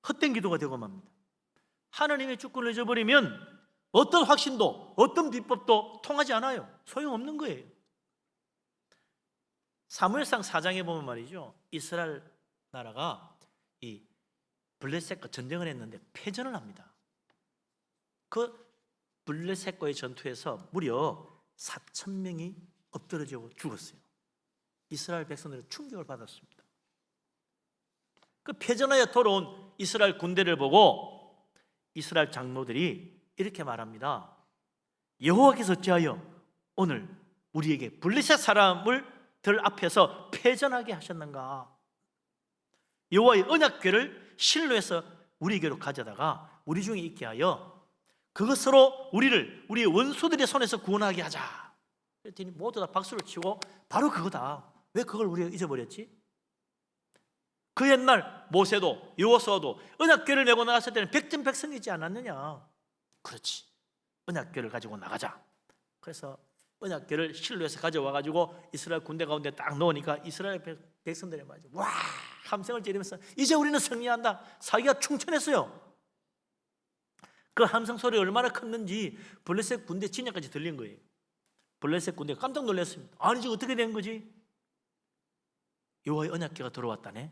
헛된 기도가 되고 맙니다. 하나님의 주권을 잊어버리면 어떤 확신도 어떤 비법도 통하지 않아요. 소용없는 거예요. 사무엘상 4장에 보면 말이죠, 이스라엘 나라가 이 블레셋과 전쟁을 했는데 패전을 합니다. 그 블레셋과의 전투에서 무려 4,000명이 엎드러지고 죽었어요. 이스라엘 백성들은 충격을 받았습니다. 그 패전하여 돌아온 이스라엘 군대를 보고 이스라엘 장로들이 이렇게 말합니다. 여호와께서 어찌하여 오늘 우리에게 블레셋 사람들 앞에서 패전하게 하셨는가? 여호와의 언약궤를 실로에서 우리에게로 가져다가 우리 중에 있게 하여 그것으로 우리의 원수들의 손에서 구원하게 하자. 그랬더니 모두 다 박수를 치고 바로 그거다. 왜 그걸 우리가 잊어버렸지? 그 옛날 모세도 여호수아도 언약궤를 메고 나갔을 때는 백전백승이지 않았느냐? 그렇지. 언약궤를 가지고 나가자. 그래서 언약궤를 실로에서 가져와 가지고 이스라엘 군대 가운데 딱 넣으니까 이스라엘 백성들이 말이죠, 와 함성을 지르면서 이제 우리는 승리한다. 사기가 충천했어요. 그 함성 소리 얼마나 컸는지 블레셋 군대 진영까지 들린 거예요. 블레셋 군대가 깜짝 놀랐습니다. 아니 지금 어떻게 된 거지? 여호와의 언약궤가 들어왔다네.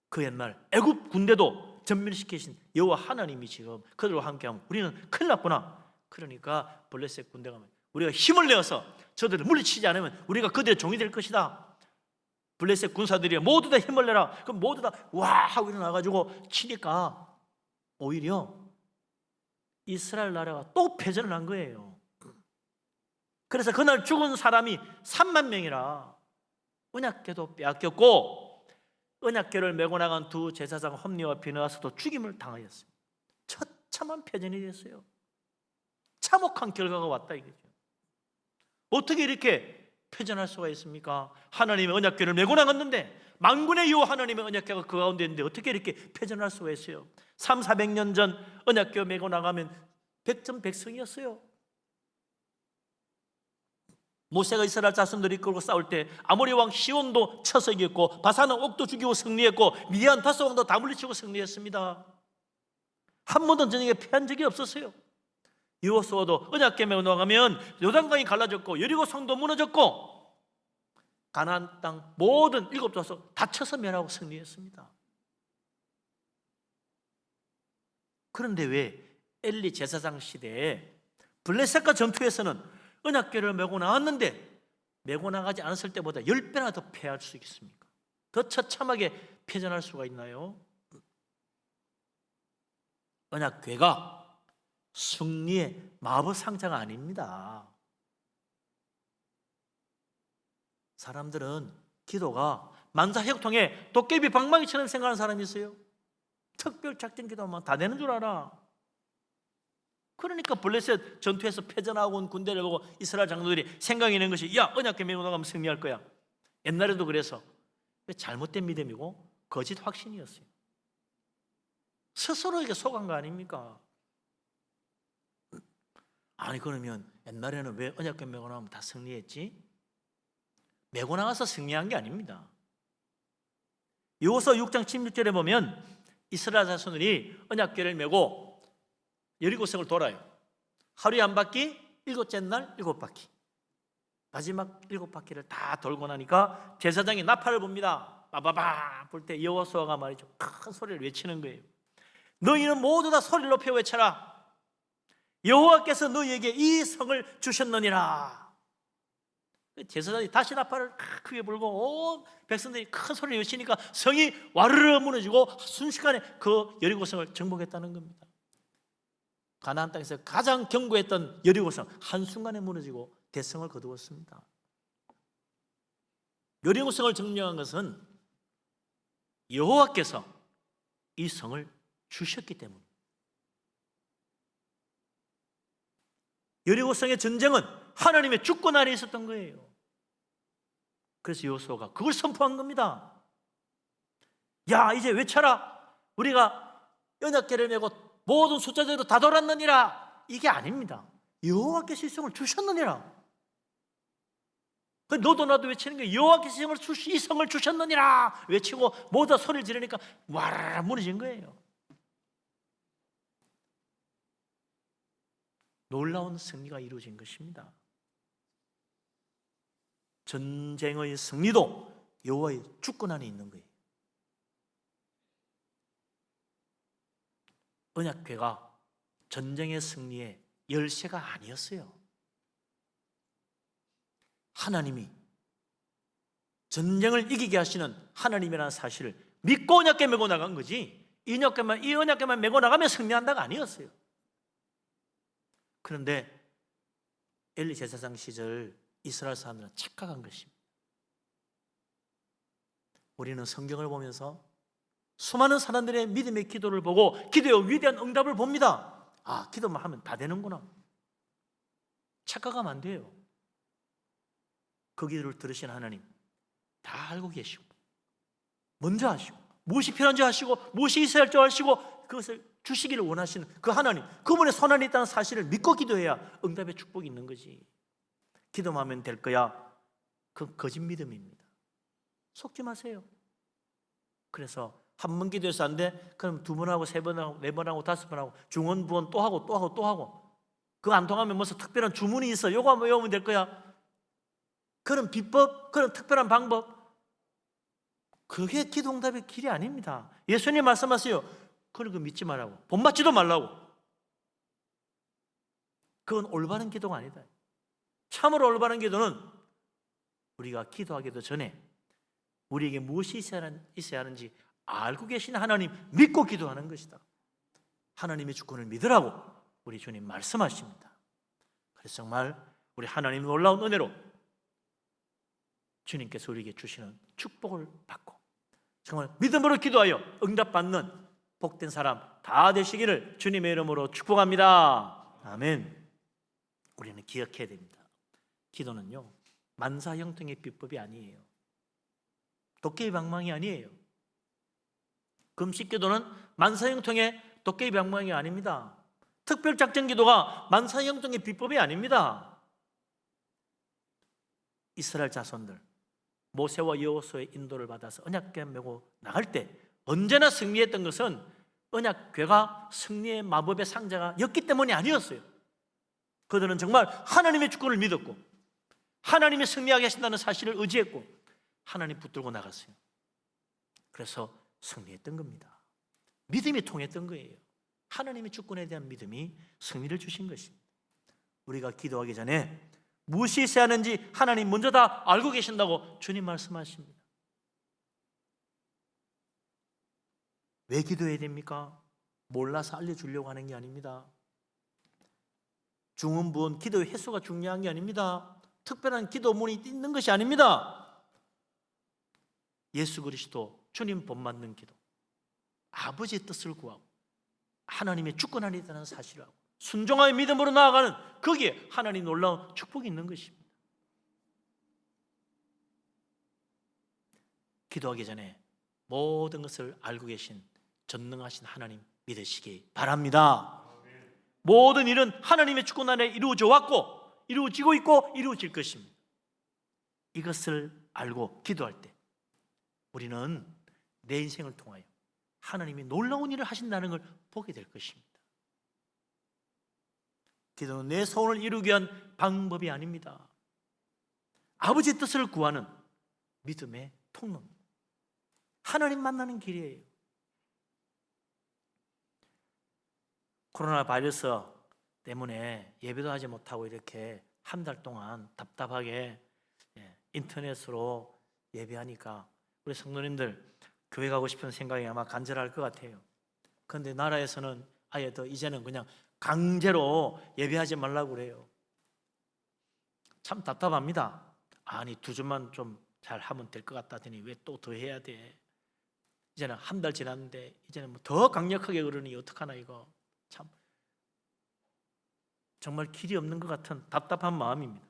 그 옛날 애굽 군대도 전멸시키신 여호와 하나님이 지금 그들과 함께하면 우리는 큰일 났구나. 그러니까 블레셋 군대가 우리가 힘을 내어서 저들을 물리치지 않으면 우리가 그들의 종이 될 것이다. 블레셋 군사들이 모두 다 힘을 내라. 그럼 모두 다 와 하고 일어나가지고 치니까 오히려 이스라엘 나라가 또 패전을 한 거예요. 그래서 그날 죽은 사람이 3만 명이라 언약궤도 빼앗겼고 언약궤를 메고 나간 두 제사장 홈리와 비느하스도 죽임을 당하였습니다. 처참한 패전이 됐어요. 참혹한 결과가 왔다 이거죠. 어떻게 이렇게 패전할 수가 있습니까? 하나님의 언약궤를 메고 나갔는데, 만군의 여호와 하나님의 언약궤가 그 가운데 있는데 어떻게 이렇게 패전할 수가 있어요? 300~400년 전 언약궤 메고 나가면 백전백승이었어요. 모세가 이스라엘 자손들이 이끌고 싸울 때 아모리 왕 시온도 쳐서 이겼고, 바산은 옥도 죽이고 승리했고, 미디안 다섯 왕도 다 물리치고 승리했습니다. 한 번도 전쟁에 패한 적이 없었어요. 여호수아도 언약궤 메고 나가면 요단강이 갈라졌고, 여리고 성도 무너졌고, 가나안 땅 모든 7도서 다 쳐서 멸하고 승리했습니다. 그런데 왜 엘리 제사장 시대에 블레셋과 전투에서는 언약궤를 메고 나왔는데 메고 나가지 않았을 때보다 10배나 더 패할 수 있습니까? 더 처참하게 패전할 수가 있나요? 언약궤가 승리의 마법 상자가 아닙니다. 사람들은 기도가 만사형통에 도깨비 방망이처럼 생각하는 사람이 있어요. 특별 작전 기도하면 다 되는 줄 알아. 그러니까 블레셋 전투에서 패전하고 온 군대를 보고 이스라엘 장로들이 생각해낸 것이, 야, 언약궤 메고 나가면 승리할 거야. 옛날에도 그래서. 잘못된 믿음이고 거짓 확신이었어요. 스스로에게 속은 거 아닙니까? 아니, 그러면 옛날에는 왜 언약궤 메고 나가면 다 승리했지? 메고 나가서 승리한 게 아닙니다. 여호수아 6장 16절에 보면 이스라엘 자손들이 언약궤를 메고 여리고성을 돌아요. 하루에 한 바퀴, 7째 날 7바퀴. 마지막 7바퀴를 다 돌고 나니까 제사장이 나팔을 봅니다. 빠바바 불 때 여호수아가 말이죠, 큰 소리를 외치는 거예요. 너희는 모두 다 소리를 높여 외쳐라. 여호와께서 너희에게 이 성을 주셨느니라. 제사장이 다시 나팔을 크게 불고 온 백성들이 큰 소리를 외치니까 성이 와르르 무너지고 순식간에 그 여리고성을 정복했다는 겁니다. 가나안 땅에서 가장 견고했던 여리고성 한순간에 무너지고 대성을 거두었습니다. 여리고성을 점령한 것은 여호와께서 이 성을 주셨기 때문입니다. 여리고성의 전쟁은 하나님의 주권 아래 있었던 거예요. 그래서 여호수아가 그걸 선포한 겁니다. 야, 이제 외쳐라. 우리가 언약궤를 메고 모든 숫자대로 다 돌았느니라. 이게 아닙니다. 여호와께서 이 성을 주셨느니라. 너도 나도 외치는 게 여호와께서 이 성을 주셨느니라 외치고 모두 소리를 지르니까 와라라 무너진 거예요. 놀라운 승리가 이루어진 것입니다. 전쟁의 승리도 여호와의 주권 안에 있는 거예요. 언약궤가 전쟁의 승리의 열쇠가 아니었어요. 하나님이 전쟁을 이기게 하시는 하나님이라는 사실을 믿고 언약궤 메고 나간 거지, 이 언약궤만 메고 나가면 승리한다가 아니었어요. 그런데 엘리 제사장 시절 이스라엘 사람들은 착각한 것입니다. 우리는 성경을 보면서 수많은 사람들의 믿음의 기도를 보고 기도의 위대한 응답을 봅니다. 아, 기도만 하면 다 되는구나. 착각하면 안 돼요. 그 기도를 들으신 하나님 다 알고 계시고 먼저 하시고 무엇이 필요한지 하시고 무엇이 있어야 할 줄 아시고 그것을 주시기를 원하시는 그 하나님, 그분의 손 안에 있다는 사실을 믿고 기도해야 응답의 축복이 있는 거지. 기도만 하면 될 거야, 그 거짓 믿음입니다. 속지 마세요. 그래서 한 번 기도해서 안 돼? 그럼 2번 하고 3번 하고 4번 하고 5번 하고 중원 부원 또 하고 또 하고 또 하고, 그거 안 통하면 무슨 특별한 주문이 있어, 요거 한번 외우면 될 거야. 그런 비법, 그런 특별한 방법, 그게 기도 응답의 길이 아닙니다. 예수님 말씀하세요. 그런 거 믿지 말라고, 본받지도 말라고. 그건 올바른 기도가 아니다. 참으로 올바른 기도는 우리가 기도하기도 전에 우리에게 무엇이 있어야 하는지 알고 계신 하나님 믿고 기도하는 것이다. 하나님의 주권을 믿으라고 우리 주님 말씀하십니다. 그래서 정말 우리 하나님 놀라운 은혜로 주님께서 우리에게 주시는 축복을 받고 정말 믿음으로 기도하여 응답받는 복된 사람 다 되시기를 주님의 이름으로 축복합니다. 아멘. 우리는 기억해야 됩니다. 기도는요, 만사형통의 비법이 아니에요. 도깨비 방망이 아니에요. 금식 기도는 만사형통의 도깨비 방망이 아닙니다. 특별작전 기도가 만사형통의 비법이 아닙니다. 이스라엘 자손들 모세와 여호수아의 인도를 받아서 언약궤 메고 나갈 때 언제나 승리했던 것은 언약궤가 승리의 마법의 상자였기 때문이 아니었어요. 그들은 정말 하나님의 주권을 믿었고 하나님이 승리하게 하신다는 사실을 의지했고 하나님 붙들고 나갔어요. 그래서 승리했던 겁니다. 믿음이 통했던 거예요. 하나님의 주권에 대한 믿음이 승리를 주신 것입니다. 우리가 기도하기 전에 무엇이 있어야 하는지 하나님 먼저 다 알고 계신다고 주님 말씀하십니다. 왜 기도해야 됩니까? 몰라서 알려주려고 하는 게 아닙니다. 중언부언 기도의 횟수가 중요한 게 아닙니다. 특별한 기도문이 있는 것이 아닙니다. 예수 그리스도 주님 본받는 기도, 아버지의 뜻을 구하고 하나님의 주권 안에 있다는 사실을 하고 순종하여 믿음으로 나아가는 거기에 하나님 놀라운 축복이 있는 것입니다. 기도하기 전에 모든 것을 알고 계신 전능하신 하나님 믿으시기 바랍니다. 모든 일은 하나님의 주권 안에 이루어져 왔고 이루어지고 있고 이루어질 것입니다. 이것을 알고 기도할 때 우리는 내 인생을 통하여 하나님이 놀라운 일을 하신다는 걸 보게 될 것입니다. 기도는 내 소원을 이루기 위한 방법이 아닙니다. 아버지의 뜻을 구하는 믿음의 통로입니다. 하나님 만나는 길이에요. 코로나 바이러스 때문에 예배도 하지 못하고 이렇게 한 달 동안 답답하게 인터넷으로 예배하니까 우리 성도님들 교회 가고 싶은 생각이 아마 간절할 것 같아요. 그런데 나라에서는 아예 더 이제는 그냥 강제로 예배하지 말라고 그래요. 참 답답합니다. 아니 2주만 좀 잘 하면 될 것 같다더니 왜 또 더 해야 돼? 이제는 한 달 지났는데 이제는 뭐 더 강력하게 그러니 어떡하나 이거. 참 정말 길이 없는 것 같은 답답한 마음입니다.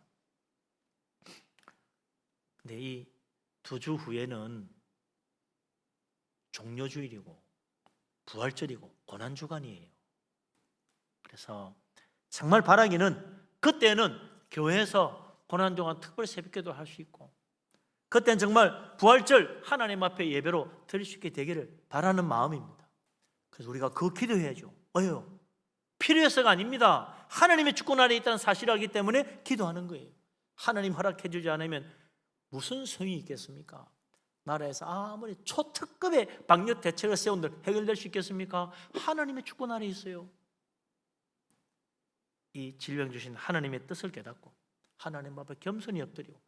근데 이 2주 후에는 종려주일이고 부활절이고 고난주간이에요. 그래서 정말 바라기는 그때는 교회에서 고난주간 특별 새벽기도 할 수 있고 그때는 정말 부활절 하나님 앞에 예배로 드릴 수 있게 되기를 바라는 마음입니다. 그래서 우리가 그 기도해야죠. 왜요? 필요해서가 아닙니다. 하나님의 주권 아래 있다는 사실을 알기 때문에 기도하는 거예요. 하나님 허락해 주지 않으면 무슨 소용이 있겠습니까? 나라에서 아무리 초특급의 방역 대책을 세운들 해결될 수 있겠습니까? 하나님의 주권 아래 있어요. 이 질병 주신 하나님의 뜻을 깨닫고 하나님 앞에 겸손히 엎드리고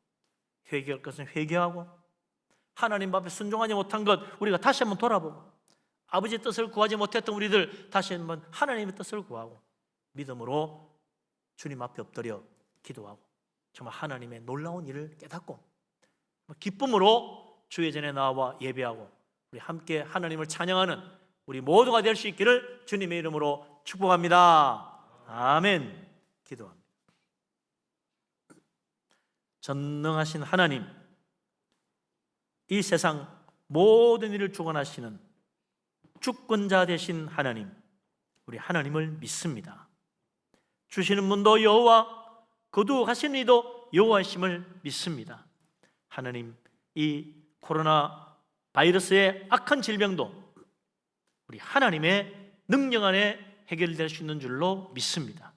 회개할 것은 회개하고 하나님 앞에 순종하지 못한 것 우리가 다시 한번 돌아보고 아버지의 뜻을 구하지 못했던 우리들 다시 한번 하나님의 뜻을 구하고 믿음으로 주님 앞에 엎드려 기도하고 정말 하나님의 놀라운 일을 깨닫고 기쁨으로 주의 전에 나와 예배하고 우리 함께 하나님을 찬양하는 우리 모두가 될 수 있기를 주님의 이름으로 축복합니다. 아멘. 기도합니다. 전능하신 하나님, 이 세상 모든 일을 주관하시는 주권자 되신 하나님, 우리 하나님을 믿습니다. 주시는 분도 여호와, 거두하시는 이도 여호와이심을 믿습니다. 하나님, 이 코로나 바이러스의 악한 질병도 우리 하나님의 능력 안에 해결될 수 있는 줄로 믿습니다.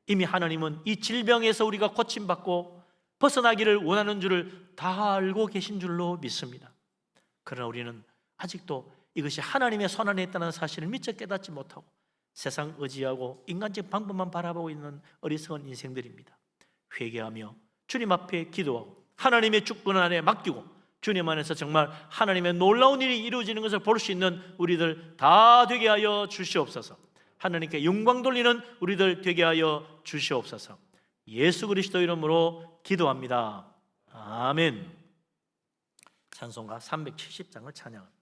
이미 하나님은 이 질병에서 우리가 고침받고 벗어나기를 원하는 줄을 다 알고 계신 줄로 믿습니다. 그러나 우리는 아직도 이것이 하나님의 손안에 있다는 사실을 미처 깨닫지 못하고 세상 의지하고 인간적 방법만 바라보고 있는 어리석은 인생들입니다. 회개하며 주님 앞에 기도하고 하나님의 주권 안에 맡기고 주님 안에서 정말 하나님의 놀라운 일이 이루어지는 것을 볼 수 있는 우리들 다 되게 하여 주시옵소서. 하나님께 영광 돌리는 우리들 되게 하여 주시옵소서. 예수 그리스도 이름으로 기도합니다. 아멘. 찬송가 370장을 찬양합니다.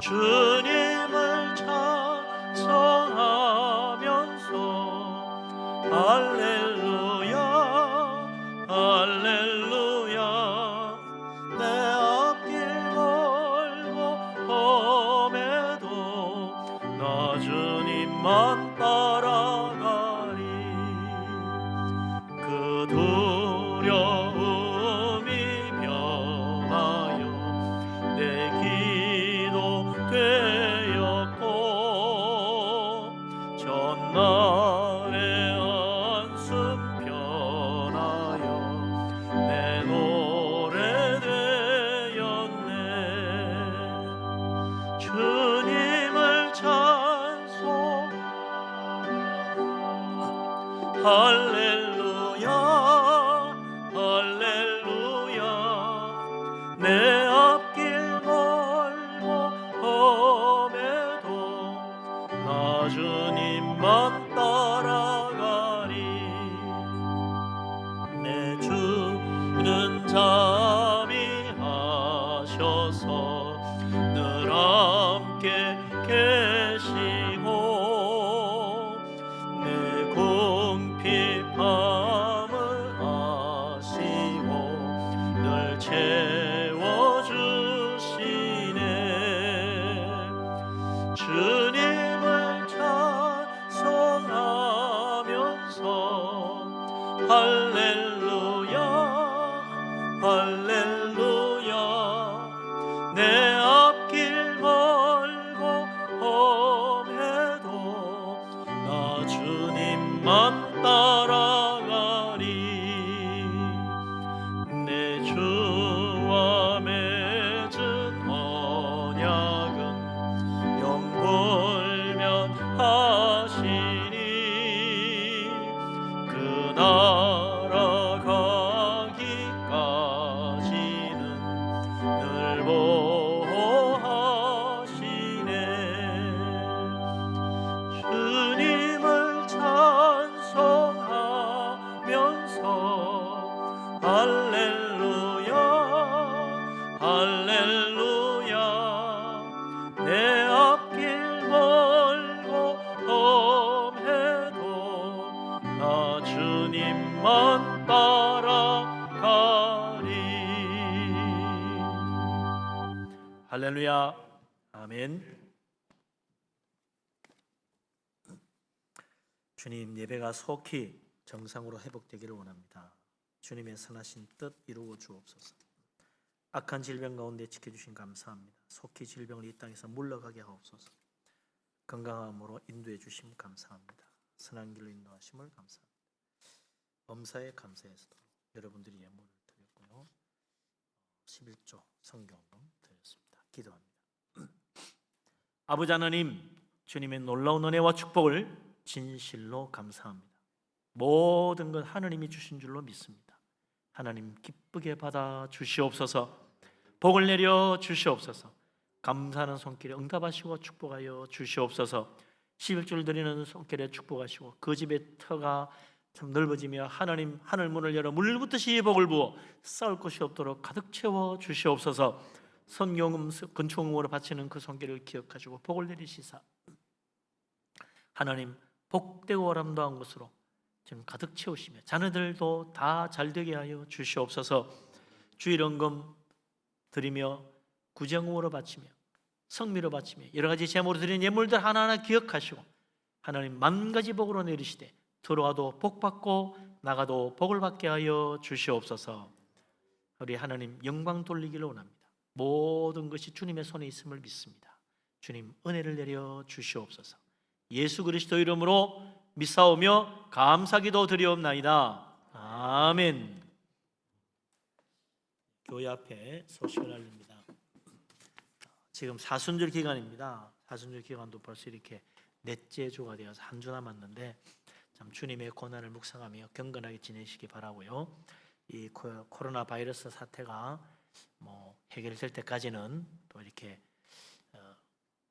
주님을 찬송하면서 할렐루야 할렐루야 내 앞길 멀고 험해도 나 주님만 따라가리 그 두려움이 변하여 내 기도 되었고 전날의 한숨 변하여 내 노래 되었네 주님을 찬송 할렐루야 할렐루야 내 앞길 멀고 험해도 나 주님만 따라가리 내 주는 자비하셔서 늘 함께 계시고 내 궁핍함을 아시고 늘 채워주시네 주님을 찬송하면서 할렐루야 할렐루야 내 앞길 멀고 험해도 나 주님만 따라가리 내 주와 맺은 언약은 영불면 하시니 그 나라 가기까지는 늘 보호하시네 주님을 찬송하면서 할렐루야 할렐루야 내 앞길 멀고 험해도 나 주님만 따라가리 할렐루야 아멘 주님 예배가 속히 정상으로 회복되기를 원합니다. 주님의 선하신 뜻 이루어 주옵소서. 악한 질병 가운데 지켜주신 감사합니다. 속히 질병을 이 땅에서 물러가게 하옵소서. 건강함으로 인도해 주심 감사합니다. 선한 길로 인도하심을 감사합니다. 범사에 감사해서도 여러분들이 예물을 드렸고요. 11조 성경금 드렸습니다. 기도합니다. 아버지 하나님 주님의 놀라운 은혜와 축복을 진실로 감사합니다. 모든 것 하나님이 주신 줄로 믿습니다. 하나님 기쁘게 받아 주시옵소서. 복을 내려 주시옵소서. 감사하는 손길에 응답하시고 축복하여 주시옵소서. 11줄 드리는 손길에 축복하시고 그 집의 터가 참 넓어지며 하나님 하늘 문을 열어 물붓듯이 복을 부어 쌓을 것이 없도록 가득 채워 주시옵소서. 선경음 근총음으로 바치는 그 손길을 기억하시고 복을 내리시사 하나님 복되고 아름다운 것으로 지금 가득 채우시며 자녀들도 다 잘되게 하여 주시옵소서. 주일헌금 드리며 구제금으로 바치며 성미로 바치며 여러 가지 제물로 드린 예물들 하나하나 기억하시고 하나님 만 가지 복으로 내리시되 들어와도 복 받고 나가도 복을 받게 하여 주시옵소서. 우리 하나님 영광 돌리기를 원합니다. 모든 것이 주님의 손에 있음을 믿습니다. 주님 은혜를 내려 주시옵소서. 예수 그리스도 이름으로 믿사오며 감사기도 드리옵나이다. 아멘. 교회 앞에 소식을 알립니다. 지금 사순절 기간입니다. 사순절 기간도 벌써 이렇게 넷째 주가 되어서 한 주 남았는데 참 주님의 고난을 묵상하며 경건하게 지내시기 바라고요. 이 코로나 바이러스 사태가 해결될 때까지는 또 이렇게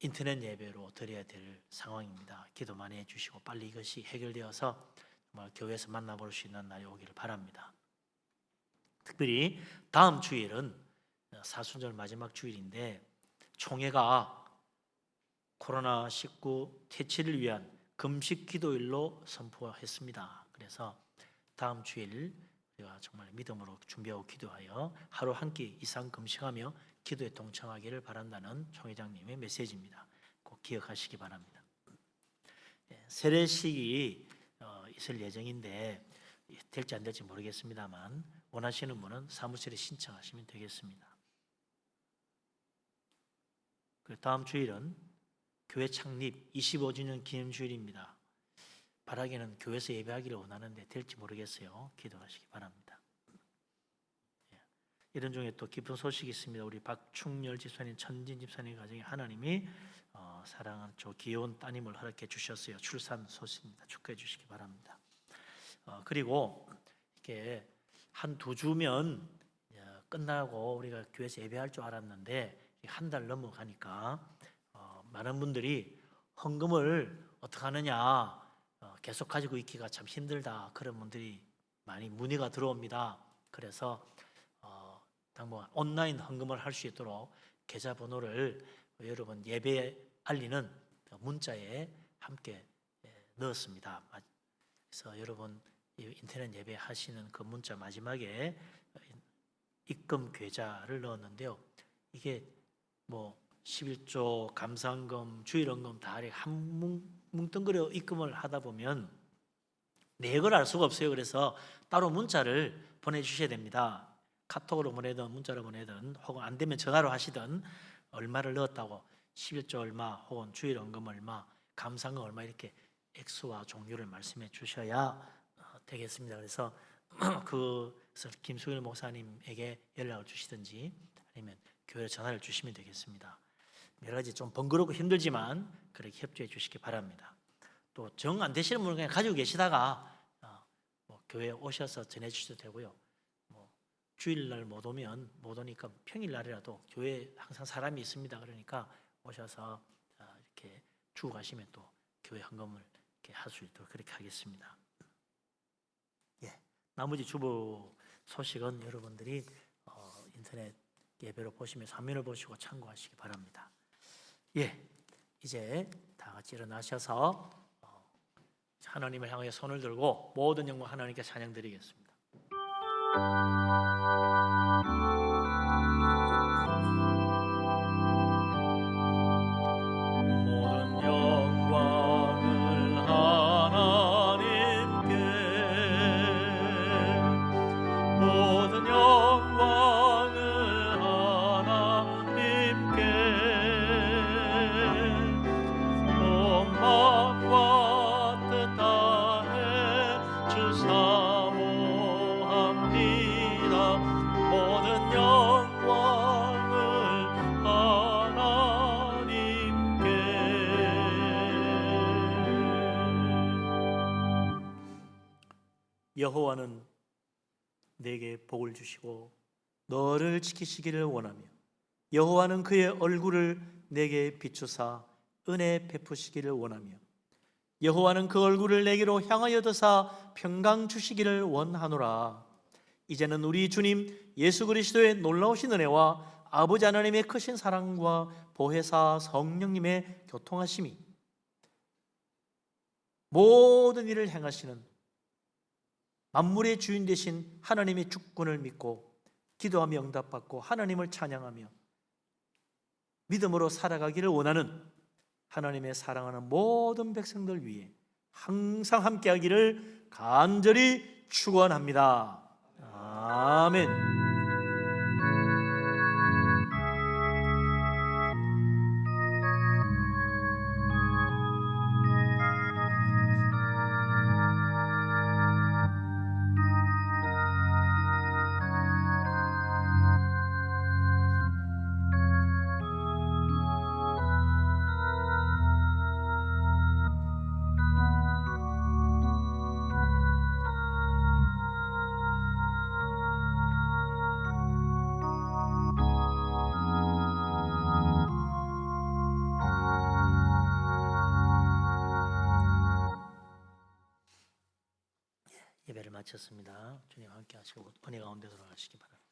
인터넷 예배로 드려야 될 상황입니다. 기도 많이 해주시고 빨리 이것이 해결되어서 정말 교회에서 만나볼 수 있는 날이 오기를 바랍니다. 특별히 다음 주일은 사순절 마지막 주일인데 총회가 코로나19 퇴치를 위한 금식 기도일로 선포했습니다. 그래서 다음 주일 우리가 정말 믿음으로 준비하고 기도하여 하루 한 끼 이상 금식하며 기도에 동참하기를 바란다는 총회장님의 메시지입니다. 꼭 기억하시기 바랍니다. 세례식이 있을 예정인데 될지 안 될지 모르겠습니다만 원하시는 분은 사무실에 신청하시면 되겠습니다. 그리고 다음 주일은 교회 창립 25주년 기념주일입니다. 바라기는 교회에서 예배하기를 원하는데 될지 모르겠어요. 기도하시기 바랍니다. 이런 중에 또 기쁜 소식이 있습니다. 우리 박충렬 집사님, 천진 집사님 가정에 하나님이 사랑하는 저 귀여운 따님을 허락해 주셨어요. 출산 소식입니다. 축하해 주시기 바랍니다. 그리고 이렇게 한 두 주면 끝나고 우리가 교회에서 예배할 줄 알았는데 한 달 넘어가니까 많은 분들이 헌금을 어떻게 하느냐 계속 가지고 있기가 참 힘들다 그런 분들이 많이 문의가 들어옵니다. 그래서 당분간 온라인 헌금을 할 수 있도록 계좌번호를 여러분 예배 알리는 문자에 함께 넣었습니다. 그래서 여러분 인터넷 예배 하시는 그 문자 마지막에 입금 계좌를 넣었는데요. 이게 뭐 11조 감사헌금, 주일헌금 다 한 뭉뚱그려 입금을 하다 보면 내역을 알 수가 없어요. 그래서 따로 문자를 보내주셔야 됩니다. 카톡으로 보내든 문자로 보내든 혹은 안 되면 전화로 하시든 얼마를 넣었다고 11조 얼마 혹은 주일헌금 얼마, 감사헌금 얼마 이렇게 액수와 종류를 말씀해 주셔야 되겠습니다. 그래서 그래서 김수일 목사님에게 연락을 주시든지 아니면 교회에 전화를 주시면 되겠습니다. 여러 가지 좀 번거롭고 힘들지만 그렇게 협조해 주시기 바랍니다. 또 정 안 되시는 분은 그냥 가지고 계시다가 뭐 교회에 오셔서 전해 주셔도 되고요. 뭐 주일날 못 오니까 평일날이라도 교회에 항상 사람이 있습니다. 그러니까 오셔서 이렇게 주고 가시면 또 교회 헌금을 이렇게 할 수 있도록 그렇게 하겠습니다. 나머지 주보 소식은 여러분들이 인터넷 예배로 보시면서 화면을 보시고 참고하시기 바랍니다. 이제 다 같이 일어나셔서 하나님을 향하여 손을 들고 모든 영광 하나님께 찬양드리겠습니다. 모든 영광을 하나님께, 모든 영광을 하나님께, 온 마음과 뜻 다해 주 사모합니다. 모든 영광을 하나님께. 여호와는 내게 복을 주시고 너를 지키시기를 원하며 여호와는 그의 얼굴을 내게 비추사 은혜 베푸시기를 원하며 여호와는 그 얼굴을 내게로 향하여 드사 평강 주시기를 원하노라. 이제는 우리 주님 예수 그리스도의 놀라우신 은혜와 아버지 하나님의 크신 사랑과 보혜사 성령님의 교통하심이 모든 일을 행하시는 만물의 주인 되신 하나님의 주권을 믿고 기도하며 응답받고 하나님을 찬양하며 믿음으로 살아가기를 원하는 하나님의 사랑하는 모든 백성들 위해 항상 함께하기를 간절히 축원합니다. 아멘. 예배를 마쳤습니다. 주님 함께 하시고 은혜 가운데 들어가시기 바랍니다.